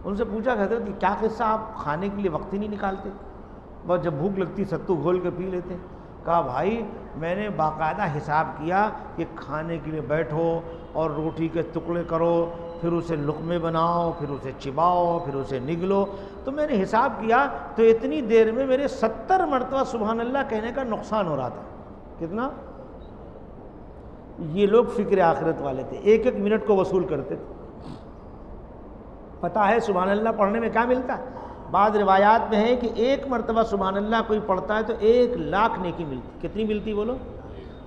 ان سے پوچھا کہ حضرت کیا قصہ، آپ کھانے کے لیے وقت ہی نہیں نکالتے، بس جب بھوک لگتی ستو گھول کے پی لیتے؟ کہا بھائی میں نے باقاعدہ حساب کیا کہ کھانے کے لیے بیٹھو اور روٹی کے ٹکڑے کرو، پھر اسے لقمے بناؤ، پھر اسے چباؤ، پھر اسے نگلو، تو میں نے حساب کیا تو اتنی دیر میں میرے 70 مرتبہ سبحان اللہ کہنے کا نقصان ہو رہا تھا۔ کتنا؟ یہ لوگ فکر آخرت والے تھے، ایک ایک منٹ کو وصول کرتے تھے۔ پتہ ہے سبحان اللہ پڑھنے میں کیا ملتا ہے؟ بعض روایات میں ہے کہ ایک مرتبہ سبحان اللہ کوئی پڑھتا ہے تو 1,00,000 نیکی ملتی۔ کتنی ملتی بولو؟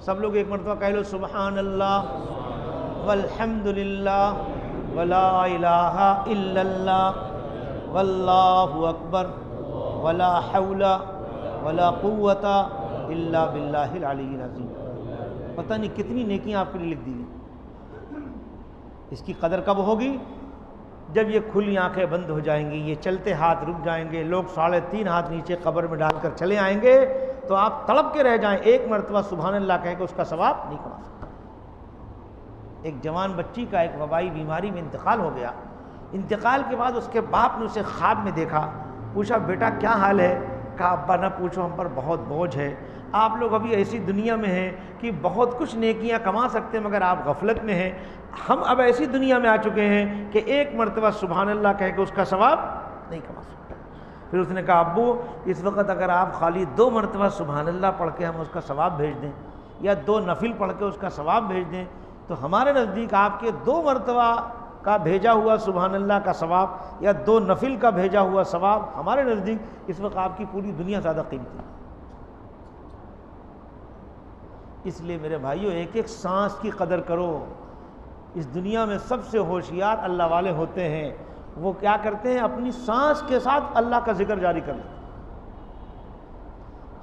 سب لوگ ایک مرتبہ کہہ لو سبحان اللہ والحمد للہ ولا الہ الا اللہ واللہ اکبر ولا حول ولا قوت الا باللہ العلی العظیم۔ پتہ نہیں کتنی نیکیاں آپ کے لیے لکھ دی گئی۔ اس کی قدر کب ہوگی؟ جب یہ کھلی آنکھیں بند ہو جائیں گی، یہ چلتے ہاتھ رک جائیں گے، لوگ 3.5 ہاتھ نیچے قبر میں ڈال کر چلے آئیں گے، تو آپ تڑپ کے رہ جائیں، ایک مرتبہ سبحان اللہ کہہ کے اس کا ثواب نہیں کما سکتے۔ ایک جوان بچی کا ایک وبائی بیماری میں انتقال ہو گیا۔ انتقال کے بعد اس کے باپ نے اسے خواب میں دیکھا، پوچھا بیٹا کیا حال ہے؟ کہا ابا نہ پوچھو، ہم پر بہت بوجھ ہے، آپ لوگ ابھی ایسی دنیا میں ہیں کہ بہت کچھ نیکیاں کما سکتے ہیں مگر آپ غفلت میں ہیں، ہم اب ایسی دنیا میں آ چکے ہیں کہ ایک مرتبہ سبحان اللہ کہہ کے اس کا ثواب نہیں کما سکتے۔ پھر اس نے کہا ابو اس وقت اگر آپ خالی 2 مرتبہ سبحان اللہ پڑھ کے ہم اس کا ثواب بھیج دیں، یا 2 نفل پڑھ کے اس کا ثواب بھیج دیں، تو ہمارے نزدیک آپ کے 2 مرتبہ کا بھیجا ہوا سبحان اللہ کا ثواب یا 2 نفل کا بھیجا ہوا ثواب ہمارے نزدیک اس وقت آپ کی پوری دنیا زیادہ قیمتی ہے۔ اس لیے میرے بھائیو ایک ایک سانس کی قدر کرو۔ اس دنیا میں سب سے ہوشیار اللہ والے ہوتے ہیں، وہ کیا کرتے ہیں؟ اپنی سانس کے ساتھ اللہ کا ذکر جاری کر لیتے ہیں۔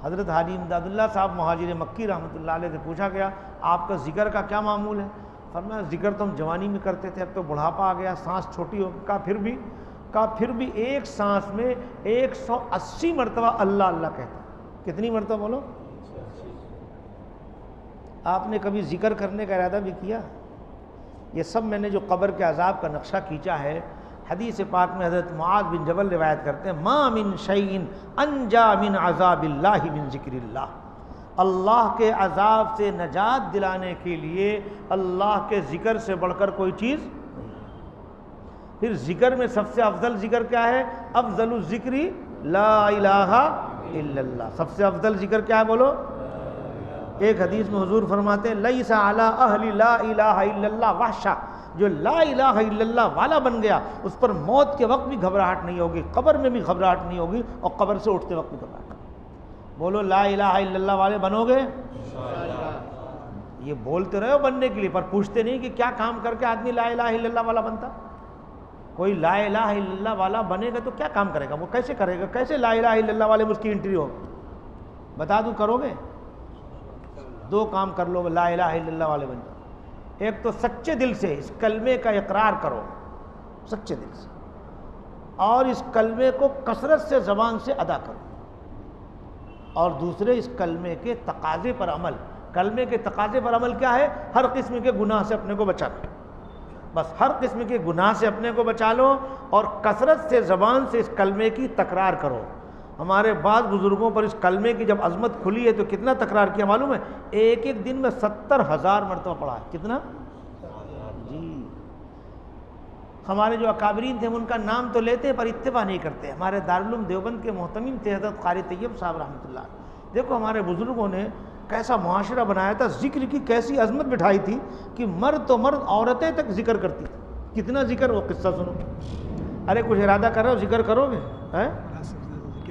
حضرت حاجی امداد اللہ صاحب مہاجر مکی رحمۃ اللہ علیہ سے پوچھا گیا آپ کا ذکر کا کیا معمول ہے؟ فرمایا ذکر تو ہم جوانی میں کرتے تھے، اب تو بڑھاپا آ گیا، سانس چھوٹی ہو گئی۔ کہا پھر بھی ایک سانس میں 180 مرتبہ اللہ اللہ کہتا ہے۔ کتنی مرتبہ بولو؟ آپ نے کبھی ذکر کرنے کا ارادہ بھی کیا؟ یہ سب میں نے جو قبر کے عذاب کا نقشہ کھینچا ہے، حدیث پاک میں حضرت معاذ بن جبل روایت کرتے ہیں ما من شیء انجا من عذاب اللہ من ذکر اللہ، اللہ کے عذاب سے نجات دلانے کے لیے اللہ کے ذکر سے بڑھ کر کوئی چیز نہیں۔ پھر ذکر میں سب سے افضل ذکر کیا ہے؟ افضل الذکر لا الہ الا اللہ۔ سب سے افضل ذکر کیا ہے بولو؟ ایک حدیث میں حضور فرماتے ہیں لیس علی اہل لا الہ الا اللہ وحشہ، جو لا الہ الا اللہ والا بن گیا اس پر موت کے وقت بھی گھبراہٹ نہیں ہوگی، قبر میں بھی گھبراہٹ نہیں ہوگی، اور قبر سے اٹھتے وقت بھی گھبراہٹ نہیں ہوگی۔ بولو لا الہ الا اللہ والے بنو گے؟ یہ بولتے رہے ہو بننے کے لیے، پر پوچھتے نہیں کہ کیا کام کر کے آدمی لا الہ الا اللہ والا بنتا۔ کوئی لا الہ الا اللہ والا بنے گا تو کیا کام کرے گا؟ وہ کیسے کرے گا؟ کیسے لا الہ الا اللہ والے میں اس کی انٹری ہو؟ بتا دوں کرو گے؟ 2 کام کر لو لا الہ الا اللہ والے بن جاؤ۔ ایک تو سچے دل سے اس کلمے کا اقرار کرو، سچے دل سے، اور اس کلمے کو کثرت سے زبان سے ادا کرو، اور دوسرے اس کلمے کے تقاضے پر عمل۔ کلمے کے تقاضے پر عمل کیا ہے؟ ہر قسم کے گناہ سے اپنے کو بچانا، بس ہر قسم کے گناہ سے اپنے کو بچا لو، اور کثرت سے زبان سے اس کلمے کی تکرار کرو۔ ہمارے بعض بزرگوں پر اس کلمے کی جب عظمت کھلی ہے تو کتنا تکرار کیا معلوم ہے؟ ایک دن میں 70,000 مرتبہ پڑھا ہے۔ کتنا؟ جی ہمارے جو اکابرین تھے ہم ان کا نام تو لیتے ہیں پر اتباع نہیں کرتے۔ ہمارے دارالعلوم دیوبند کے محتمم تھے حضرت قاری طیب صاحب رحمۃ اللہ۔ دیکھو ہمارے بزرگوں نے کیسا معاشرہ بنایا تھا، ذکر کی کیسی عظمت بٹھائی تھی کہ مرد تو مرد عورتیں تک ذکر کرتی تھی۔ کتنا ذکر؟ وہ قصہ سنو۔ ارے کچھ ارادہ کر رہے ہو ذکر کرو گے؟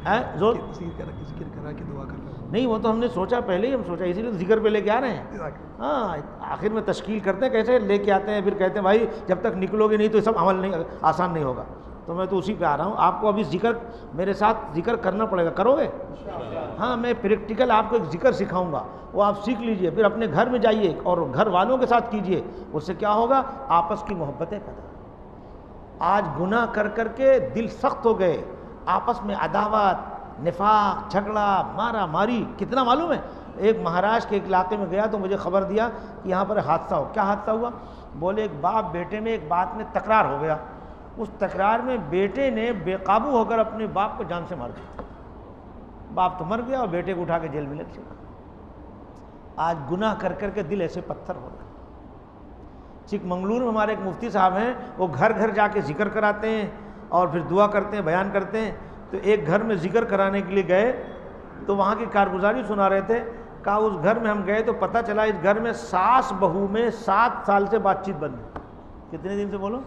ذکر کرا کے دعا کر رہا ہوں۔ نہیں وہ تو ہم نے سوچا پہلے ہی، ہم سوچا اسی لیے ذکر پہ لے کے آ رہے ہیں۔ ہاں آخر میں تشکیل کرتے ہیں، کیسے لے کے آتے ہیں، پھر کہتے ہیں بھائی جب تک نکلو گے نہیں تو یہ سب عمل نہیں آسان نہیں ہوگا۔ تو میں تو اسی پہ آ رہا ہوں، آپ کو ابھی ذکر میرے ساتھ ذکر کرنا پڑے گا، کرو گے؟ ہاں میں پریکٹیکل آپ کو ایک ذکر سکھاؤں گا، وہ آپ سیکھ لیجئے، پھر اپنے گھر میں جائیے اور گھر والوں کے ساتھ کیجئے۔ اس سے کیا ہوگا؟ آپس کی محبتیں پیدا۔ آج گناہ کر کر کے دل سخت ہو گئے، آپس میں عداوت، نفاق، جھگڑا، مارا ماری، کتنا معلوم ہے؟ ایک مہاراشٹر کے ایک علاقے میں گیا تو مجھے خبر دیا کہ یہاں پر حادثہ ہو۔ کیا حادثہ ہوا؟ بولے ایک باپ بیٹے میں ایک بات میں تکرار ہو گیا، اس تکرار میں بیٹے نے بے قابو ہو کر اپنے باپ کو جان سے مار دیا. باپ تو مر گیا اور بیٹے کو اٹھا کے جیل میں لگ چکا. آج گناہ کر کر کے دل ایسے پتھر ہو رہا ہے. چک منگلور میں ہمارے ایک مفتی صاحب ہیں, وہ گھر گھر جا کے ذکر کراتے ہیں اور پھر دعا کرتے ہیں, بیان کرتے ہیں. تو ایک گھر میں ذکر کرانے کے لیے گئے تو وہاں کی کارگزاری سنا رہے تھے. کہا اس گھر میں ہم گئے تو پتہ چلا اس گھر میں ساس بہو میں 7 سال سے بات چیت بند ہے. کتنے دن سے بولو؟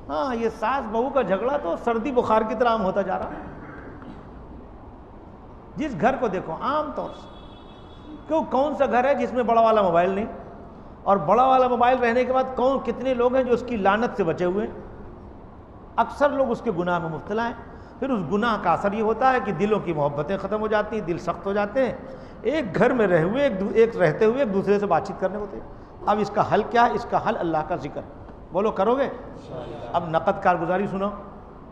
ہاں, یہ ساس بہو کا جھگڑا تو سردی بخار کی طرح عام ہوتا جا رہا ہے. جس گھر کو دیکھو عام طور سے, کیوں کون سا گھر ہے جس میں بڑا والا موبائل نہیں, اور بڑا والا موبائل رہنے کے بعد کتنے لوگ ہیں جو اس کی لعنت سے بچے ہوئے ہیں. اکثر لوگ اس کے گناہ میں مبتلا ہیں. پھر اس گناہ کا اثر یہ ہوتا ہے کہ دلوں کی محبتیں ختم ہو جاتی ہیں, دل سخت ہو جاتے ہیں. ایک گھر میں رہتے ہوئے ایک دوسرے سے بات چیت کرنے ہوتے ہیں. اب اس کا حل کیا ہے؟ اس کا حل اللہ کا ذکر. بولو کرو گے؟ اب نقد کارگزاری سنو.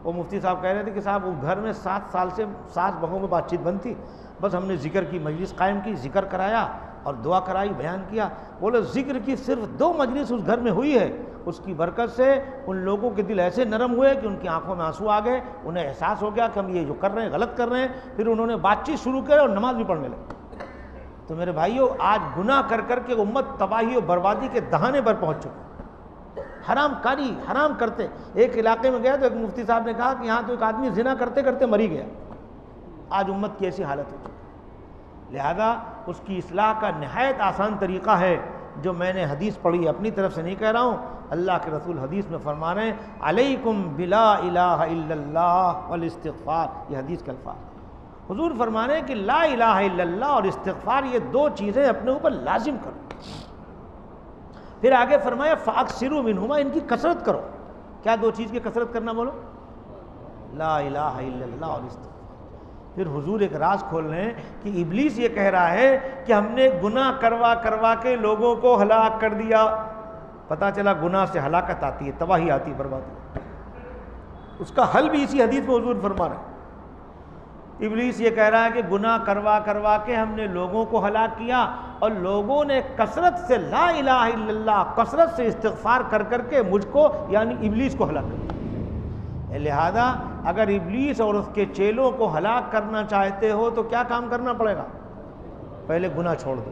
وہ مفتی صاحب کہہ رہے تھے کہ صاحب اس گھر میں 7 سال سے ساس بہو میں بات چیت بند تھی. بس ہم نے ذکر کی مجلس قائم کی, ذکر کرایا اور دعا کرائی, بیان کیا. بولے ذکر کی صرف 2 مجلس اس گھر میں ہوئی ہے, اس کی برکت سے ان لوگوں کے دل ایسے نرم ہوئے کہ ان کی آنکھوں میں آنسو آ گئے. انہیں احساس ہو گیا کہ ہم یہ جو کر رہے ہیں غلط کر رہے ہیں. پھر انہوں نے بات چیت شروع کری اور نماز بھی پڑھنے لگے. تو میرے بھائیوں, آج گناہ کر کر کے امت تباہی و بربادی کے دہانے پر پہنچ چکی. حرام کاری, حرام کرتے. ایک علاقے میں گیا تو ایک مفتی صاحب نے کہا کہ یہاں تو ایک آدمی زنا کرتے کرتے مر ہی گیا. آج امت کی ایسی حالت ہو چکی. لہذا اس کی اصلاح کا نہایت آسان طریقہ ہے جو میں نے حدیث پڑھی, اپنی طرف سے نہیں کہہ رہا ہوں, اللہ کے رسول حدیث میں فرما رہے ہیں علیکم بلا الہ الا اللہ والاستغفار. یہ حدیث کے الفاظ. حضور فرما رہے ہیں کہ لا الہ الا اللہ اور استغفار, یہ 2 چیزیں اپنے اوپر لازم کرو. پھر آگے فرمایا فاکثروا منہما, ان کی کثرت کرو. کیا 2 چیز کی کثرت کرنا بولو؟ لا الہ الا اللہ اور استغفار. پھر حضور ایک راز کھول رہے ہیں کہ ابلیس یہ کہہ رہا ہے کہ ہم نے گناہ کروا کے لوگوں کو ہلاک کر دیا. پتہ چلا گناہ سے ہلاکت آتی ہے, تباہی آتی ہے, بربادی. اس کا حل بھی اسی حدیث میں حضور فرما رہے ہیں. ابلیس یہ کہہ رہا ہے کہ گناہ کروا کے ہم نے لوگوں کو ہلاک کیا, اور لوگوں نے کثرت سے لا الہ الا اللہ, کثرت سے استغفار کر کے مجھ کو یعنی ابلیس کو ہلاک کیا. لہذا اگر ابلیس اور اس کے چیلوں کو ہلاک کرنا چاہتے ہو تو کیا کام کرنا پڑے گا؟ پہلے گناہ چھوڑ دو.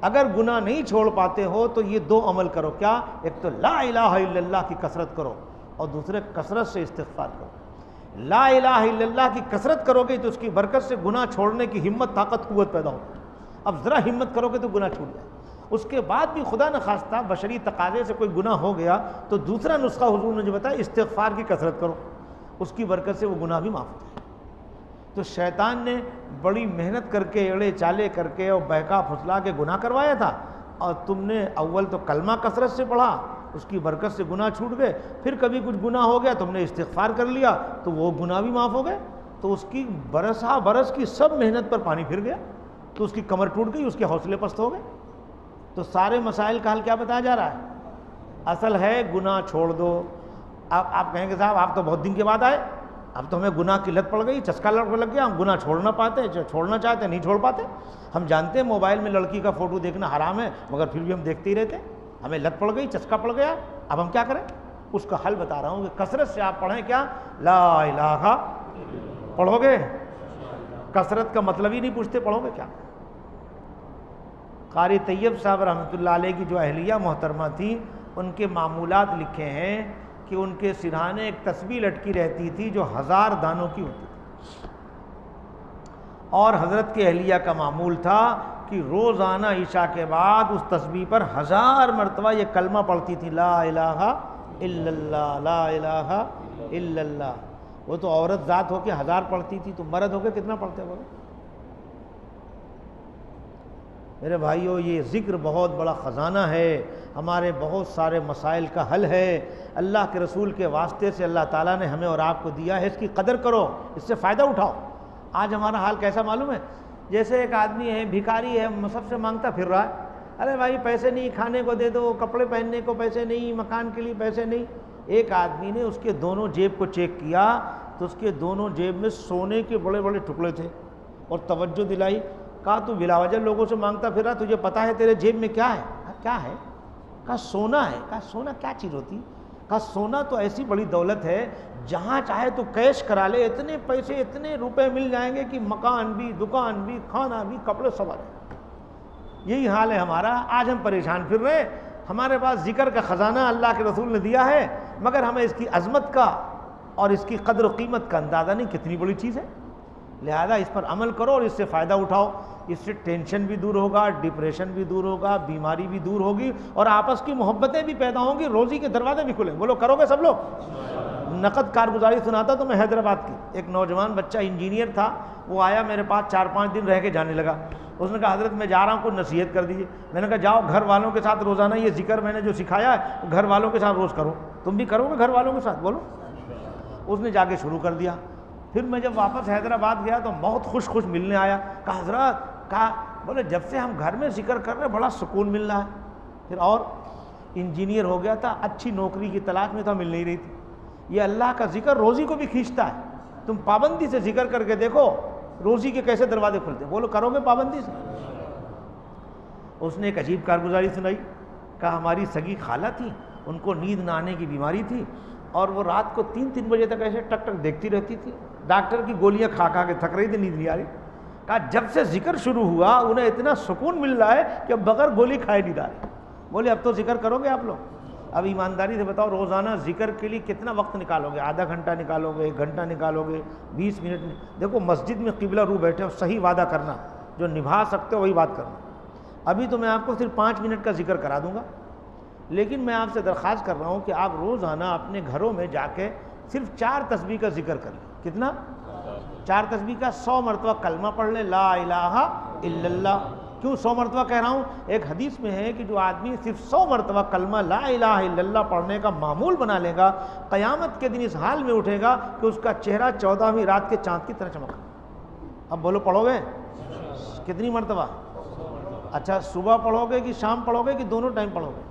اگر گناہ نہیں چھوڑ پاتے ہو تو یہ 2 عمل کرو. کیا؟ ایک تو لا الہ الا اللہ کی کثرت کرو, اور دوسرے کثرت سے استغفار کرو. لا الہ الا اللہ کی کثرت کرو گے تو اس کی برکت سے گناہ چھوڑنے کی ہمت, طاقت, قوت پیدا ہوگی. اب ذرا ہمت کرو گے تو گناہ چھوٹ جائے. اس کے بعد بھی خدا نخواستہ بشری تقاضے سے کوئی گناہ ہو گیا تو دوسرا نسخہ حضور نے جو بتایا استغفار کی کثرت کرو, اس کی برکت سے وہ گناہ بھی معاف ہو جائے. تو شیطان نے بڑی محنت کر کے, اڑے چالے کر کے اور بہکا پھسلا کے گناہ کروایا تھا, اور تم نے اول تو کلمہ کثرت سے پڑھا, اس کی برکت سے گناہ چھوٹ گئے. پھر کبھی کچھ گناہ ہو گیا, تم نے استغفار کر لیا تو وہ گناہ بھی معاف ہو گئے. تو اس کی برس کی سب محنت پر پانی پھر گیا, تو اس کی کمر ٹوٹ گئی, اس کے حوصلے پست ہو گئے. تو سارے مسائل کا حل کیا بتایا جا رہا ہے؟ اصل ہے گناہ چھوڑ دو. آپ کہیں گے صاحب آپ تو بہت دن کے بعد آئے, اب تو ہمیں گناہ کی لت پڑ گئی, چسکا لگ گیا, ہم گناہ چھوڑنا چاہتے نہیں چھوڑ پاتے. ہم جانتے ہیں موبائل میں لڑکی کا فوٹو دیکھنا حرام ہے, مگر پھر بھی ہم دیکھتے ہی رہتے. ہمیں لت پڑ گئی, چسکا پڑ گیا, اب ہم کیا کریں؟ اس کا حل بتا رہا ہوں کہ کثرت سے آپ پڑھیں. کیا؟ لا الہ پڑھو گے؟ کثرت کا مطلب ہی نہیں پوچھتے, پڑھو گے کیا؟ قاری طیب صاحب رحمۃ اللہ علیہ کی جو اہلیہ محترمہ تھی, ان کے معمولات لکھے ہیں کہ ان کے سرہانے ایک تسبیح لٹکی رہتی تھی جو 1000 دانوں کی ہوتی تھی, اور حضرت کے اہلیہ کا معمول تھا کہ روزانہ عشاء کے بعد اس تسبیح پر 1000 مرتبہ یہ کلمہ پڑھتی تھی, لا الہ الا اللہ, لا الہ الا اللہ. وہ تو عورت ذات ہو کے 1000 پڑھتی تھی, تو مرد ہو کے کتنا پڑھتے بولو؟ میرے بھائیو, یہ ذکر بہت بڑا خزانہ ہے, ہمارے بہت سارے مسائل کا حل ہے. اللہ کے رسول کے واسطے سے اللہ تعالیٰ نے ہمیں اور آپ کو دیا ہے, اس کی قدر کرو, اس سے فائدہ اٹھاؤ. آج ہمارا حال کیسا معلوم ہے؟ جیسے ایک آدمی ہے, بھکاری ہے, سب سے مانگتا پھر رہا ہے. ارے بھائی پیسے نہیں, کھانے کو دے دو, کپڑے پہننے کو پیسے نہیں, مکان کے لیے پیسے نہیں. ایک آدمی نے اس کے دونوں جیب کو چیک کیا تو اس کے دونوں جیب میں سونے کے بڑے بڑے ٹکڑے تھے, اور توجہ دلائی. کہا تو بلا وجہ لوگوں سے مانگتا پھر رہا, تجھے پتا ہے تیرے جیب میں کیا ہے؟ کیا ہے؟ کہا سونا ہے. کہا سونا کیا چیز ہوتی؟ کہا سونا تو ایسی بڑی دولت ہے جہاں چاہے تو کیش کرا لے، اتنے پیسے اتنے روپے مل جائیں گے کہ مکان بھی، دکان بھی، کھانا بھی، کپڑے سب آ جائیں۔ یہی حال ہے ہمارا، آج ہم پریشان پھر رہے، ہمارے پاس ذکر کا خزانہ اللہ کے رسول نے دیا ہے، مگر ہمیں اس کی عظمت کا اور اس کی قدر و قیمت کا اندازہ نہیں، کتنی بڑی چیز ہے۔ لہذا اس پر عمل کرو اور اس سے فائدہ اٹھاؤ، اس سے ٹینشن بھی دور ہوگا، ڈپریشن بھی دور ہوگا، بیماری بھی دور ہوگی، اور آپس کی محبتیں بھی پیدا ہوں گی، روزی کے دروازے بھی کھلیں۔ بولو کرو گے سب لوگ؟ نقد کارگزاری سناتا تو میں حیدرآباد کی، ایک نوجوان بچہ انجینئر تھا، وہ آیا میرے پاس 4-5 دن رہ کے جانے لگا۔ اس نے کہا حضرت میں جا رہا ہوں، کوئی نصیحت کر دیجیے۔ میں نے کہا جاؤ گھر والوں کے ساتھ روزانہ یہ ذکر میں نے جو سکھایا ہے گھر والوں کے ساتھ روز کرو۔ تم بھی کرو گے گھر والوں کے ساتھ؟ بولو۔ اس نے جا کے شروع کر دیا۔ پھر میں جب واپس حیدرآباد گیا تو بہت خوش ملنے آیا، کہا حضرت، کہا بولے جب سے ہم گھر میں ذکر کر رہے بڑا سکون مل رہا ہے۔ پھر اور انجینئر ہو گیا تھا، اچھی نوکری کی تلاش میں تھا، مل نہیں رہی تھی۔ یہ اللہ کا ذکر روزی کو بھی کھینچتا ہے، تم پابندی سے ذکر کر کے دیکھو روزی کے کیسے دروازے کھلتے ہیں۔ بولو کرو گے پابندی سے؟ اس نے ایک عجیب کارگزاری سنائی، کہا ہماری سگی خالہ تھی، ان کو نیند نہ آنے کی بیماری تھی، اور وہ رات کو 3 بجے تک ایسے ٹک ٹک دیکھتی رہتی تھی، ڈاکٹر کی گولیاں کھا کے تھک رہی تھی، نیند نہیں آ رہی۔ کہا جب سے ذکر شروع ہوا انہیں اتنا سکون مل رہا ہے کہ اب بغیر گولی کھائے نہیں رہے۔ بولے اب تو ذکر کرو گے آپ لوگ؟ اب ایمانداری سے بتاؤ روزانہ ذکر کے لیے کتنا وقت نکالو گے؟ آدھا گھنٹہ نکالو گے، 1 گھنٹہ نکالو گے، 20 منٹ؟ دیکھو مسجد میں قبلہ رو بیٹھے ہو، صحیح وعدہ کرنا، جو نبھا سکتے ہو وہی بات کرنا۔ ابھی تو میں آپ کو صرف 5 منٹ کا ذکر کرا دوں گا، لیکن میں آپ سے درخواست کر رہا ہوں کہ آپ روزانہ اپنے گھروں میں جا کے صرف 4 تسبیح کا ذکر کر لیں۔ کتنا؟ 4 تسبیح کا 100 مرتبہ کلمہ پڑھ لیں، لا الہ الا اللہ۔ کیوں 100 مرتبہ کہہ رہا ہوں؟ ایک حدیث میں ہے کہ جو آدمی صرف 100 مرتبہ کلمہ لا الہ الا اللہ پڑھنے کا معمول بنا لے گا، قیامت کے دن اس حال میں اٹھے گا کہ اس کا چہرہ 14ویں رات کے چاند کی طرح چمکا۔ اب بولو پڑھو گے کتنی مرتبہ؟ اچھا صبح پڑھو گے کہ شام پڑھو گے کہ دونوں ٹائم پڑھو گے؟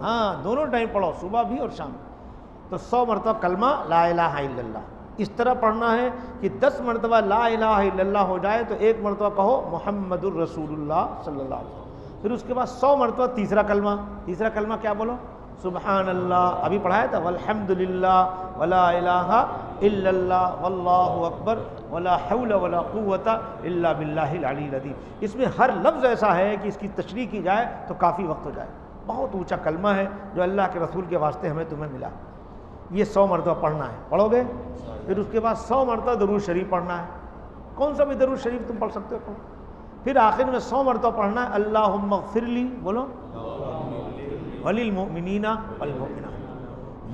ہاں دونوں ٹائم پڑھو، صبح بھی اور شام بھی۔ تو 100 مرتبہ کلمہ لا الہ الا اللہ اس طرح پڑھنا ہے کہ 10 مرتبہ لا الہ الا اللہ ہو جائے تو 1 مرتبہ کہو محمد الرسول اللہ صلی اللہ علیہ وسلم۔ پھر اس کے بعد 100 مرتبہ تیسرا کلمہ کیا بولو؟ سبحان اللہ، ابھی پڑھایا تھا، والحمد للہ ولا الہ الا اللہ واللہ اکبر ولا حول ولا قوت الا باللہ العلی العظیم۔ اس میں ہر لفظ ایسا ہے کہ اس کی تشریح کی جائے تو کافی وقت ہو جائے۔ بہت اونچا کلمہ ہے جو اللہ کے رسول کے واسطے ہمیں تمہیں ملا۔ یہ 100 مرتبہ پڑھنا ہے، پڑھو گے؟ پھر اس کے بعد 100 مرتبہ درود شریف پڑھنا ہے، کون سا بھی درود شریف تم پڑھ سکتے ہو پڑھو۔ پھر آخر میں 100 مرتبہ پڑھنا ہے اللہم اغفر لی، بولو، وللمؤمنین والمؤمنات۔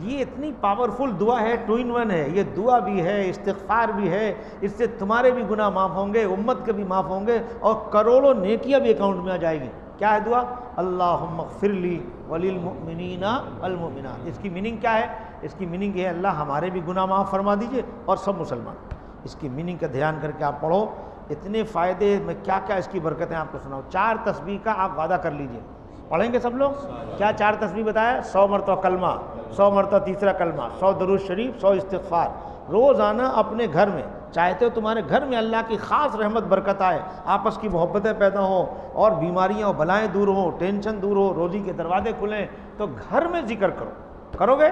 یہ اتنی پاورفل دعا ہے، 2 in 1 ہے، یہ دعا بھی ہے، استغفار بھی ہے، اس سے تمہارے بھی گناہ معاف ہوں گے، امت کے بھی معاف ہوں گے، اور کروڑوں نیکیاں بھی اکاؤنٹ میں آ جائے گی۔ کیا ہے دعا؟ اللہم اغفر لی وللمؤمنین والمؤمنات۔ اس کی میننگ کیا ہے؟ اس کی میننگ یہ ہے اللہ ہمارے بھی گناہ معاف فرما دیجئے اور سب مسلمان۔ اس کی میننگ کا دھیان کر کے آپ پڑھو، اتنے فائدے میں کیا کیا اس کی برکتیں آپ کو سناؤ۔ 4 تسبیح کا آپ وعدہ کر لیجئے، پڑھیں گے سب لوگ؟ کیا 4 تسبیح بتایا؟ 100 مرتبہ کلمہ، 100 مرتبہ تیسرا کلمہ، 100 درود شریف، 100 استغفار۔ روزانہ اپنے گھر میں، چاہتے ہو تمہارے گھر میں اللہ کی خاص رحمت برکت آئے، آپس کی محبتیں پیدا ہوں اور بیماریاں اور بلائیں دور ہوں، ٹینشن دور ہو، روزی کے دروازے کھلیں، تو گھر میں ذکر کرو۔ کرو گے؟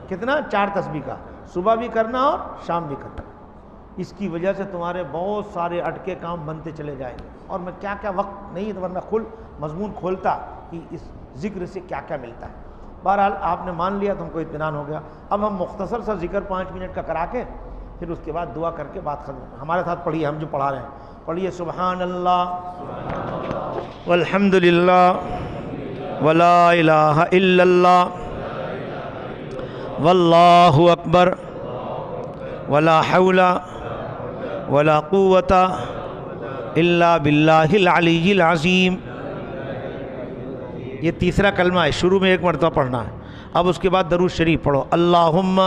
کتنا؟ 4 تسبیح کا، صبح بھی کرنا اور شام بھی کرنا۔ اس کی وجہ سے تمہارے بہت سارے اٹکے کام بنتے چلے جائیں گے۔ اور میں کیا کیا وقت نہیں ورنہ مضمون کھولتا کہ اس ذکر سے کیا کیا ملتا ہے۔ بہرحال آپ نے مان لیا تو ہم کو اطمینان ہو گیا۔ اب ہم مختصر سا ذکر 5 منٹ کا کرا کے پھر اس کے بعد دعا کر کے بات ختم۔ ہمارے ساتھ پڑھیے، ہم جو پڑھا رہے ہیں پڑھیے، سبحان اللہ والحمد للہ ولا الہ الا اللہ واللہ اکبر ولا حول ولا قوت الا باللہ العلی العظیم۔ یہ تیسرا کلمہ ہے، شروع میں 1 مرتبہ پڑھنا ہے۔ اب اس کے بعد درود شریف پڑھو، اللہم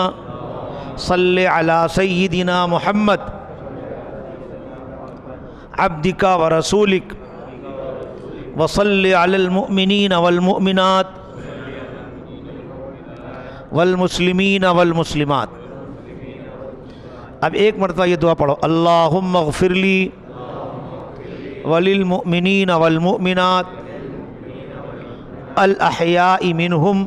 صلی علی سیدنا محمد عبدک ورسولک وصلی علی المؤمنین والمؤمنات والمسلمین والمسلمات۔ اب 1 مرتبہ یہ دعا پڑھو، اللہم اغفر لی وللمؤمنین والمؤمنات الاحیاء منہم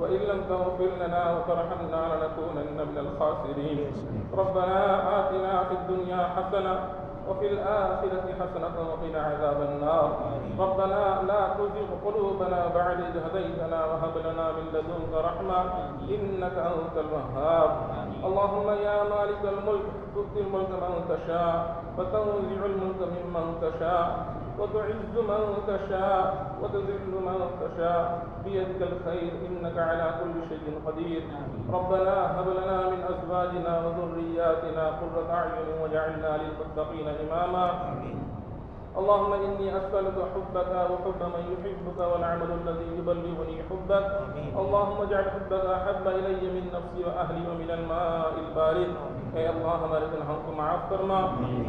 وإن لم تغفر لنا وترحمنا لنكونن من الخاسرين. ربنا آتنا في الدنيا حسنة وفي الآخرة حسنة وقنا عذاب النار. ربنا لا تزغ قلوبنا بعد إذ هديتنا وهب لنا من لدنك رحمة إنك أنت الوهاب. اللهم يا مالك الملك تؤتي الملك من تشاء وتنزع الملك ممن تشاء وتعز من تشاء وتذل من تشاء بيدك الخير إنك على كل شيء قدير. ربنا هب لنا من أزواجنا وذرياتنا قرة أعين واجعلنا للمتقين إماما. اللهم إني أسألك حبك وحب من يحبك والعمل الذي يبلغني حبك. اللهم اجعل حبك أحب إلي من نفسي وأهلي ومن الماء البارد. اے اللہ ہمارے گناہوں کو معاف فرما،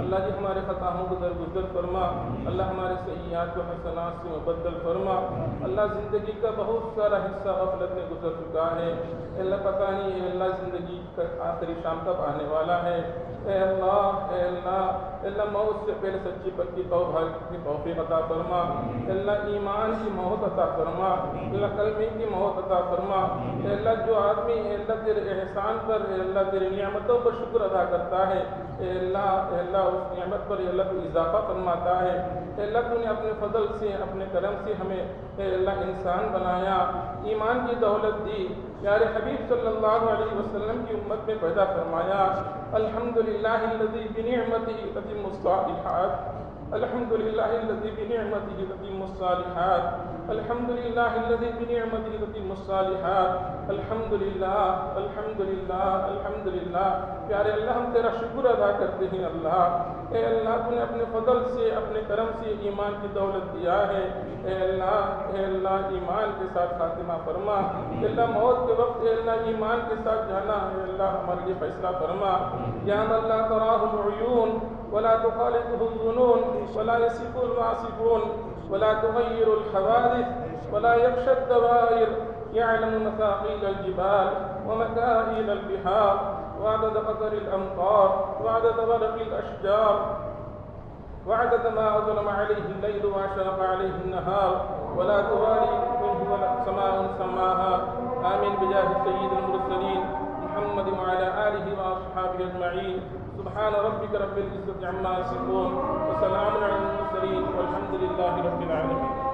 اللہ جی ہمارے خطاؤں کو درگزر فرما، اللہ ہمارے سیئات کو حسنات سے مبدل فرما. اللہ زندگی کا بہت سارا حصہ غفلت میں گزر چکا ہے، اللہ پتہ نہیں اے اللہ زندگی کا آخری شام کب آنے والا ہے. اے اللہ اے اللہ اے اللہ موت سے پہلے سچی پکی توبہ کی توفیق عطا فرما. اللہ ایمان کی موت عطا فرما، اللہ کلمے کی موت عطا فرما. اے اللہ جو آدمی اے اللہ تیرے احسان پر اے اللہ تیری نعمتوں پر شکر ادا کرتا ہے، اے اللہ اس نعمت پر اے اللہ تو اضافہ فرماتا ہے. اے اللہ تو نے اپنے فضل سے اپنے کرم سے ہمیں اے اللہ انسان بنایا، ایمان کی دولت دی، پیارے حبیب صلی اللہ علیہ وسلم کی امت میں پیدا فرمایا. الحمدللہ الذی بنعمتہ تتم الصالحات، الحمدللہ الذی بنعمتہ تتم الصالحات، الحمدللہ الذی بنعمتہ تتم الصالحات، الحمدللہ الحمدللہ الحمدللہ. پیارے اللہ ہم تیرا شکر ادا کرتے ہیں. اللہ اے اللہ تو نے اپنے فضل سے اپنے کرم سے ایمان کی دولت دیا ہے. اے اللہ ایمان کے ساتھ خاتمہ فرما. اے اللہ موت کے وقت اے اللہ ایمان کے ساتھ جانا اے اللہ ہمارے لیے فیصلہ فرما. یا من لا تراہ العیون ولا تخالطه الظنون ولا يصف الواصفون ولا تغير الحوادث ولا يخشى الدوائر، يعلم مثاقيل الجبال ومكائل البحار وعدد قطر الأمطار وعدد ورق الأشجار وعدد ما أظلم عليه الليل وأشرق عليه النهار ولا تواري منه ولا سماء سماها. آمين بجاه سيد المرسلين محمد وعلى آله وأصحابه أجمعين. سبحان ربك رب العزة عما يصفون وسلام على المرسلين والحمد لله رب العالمين.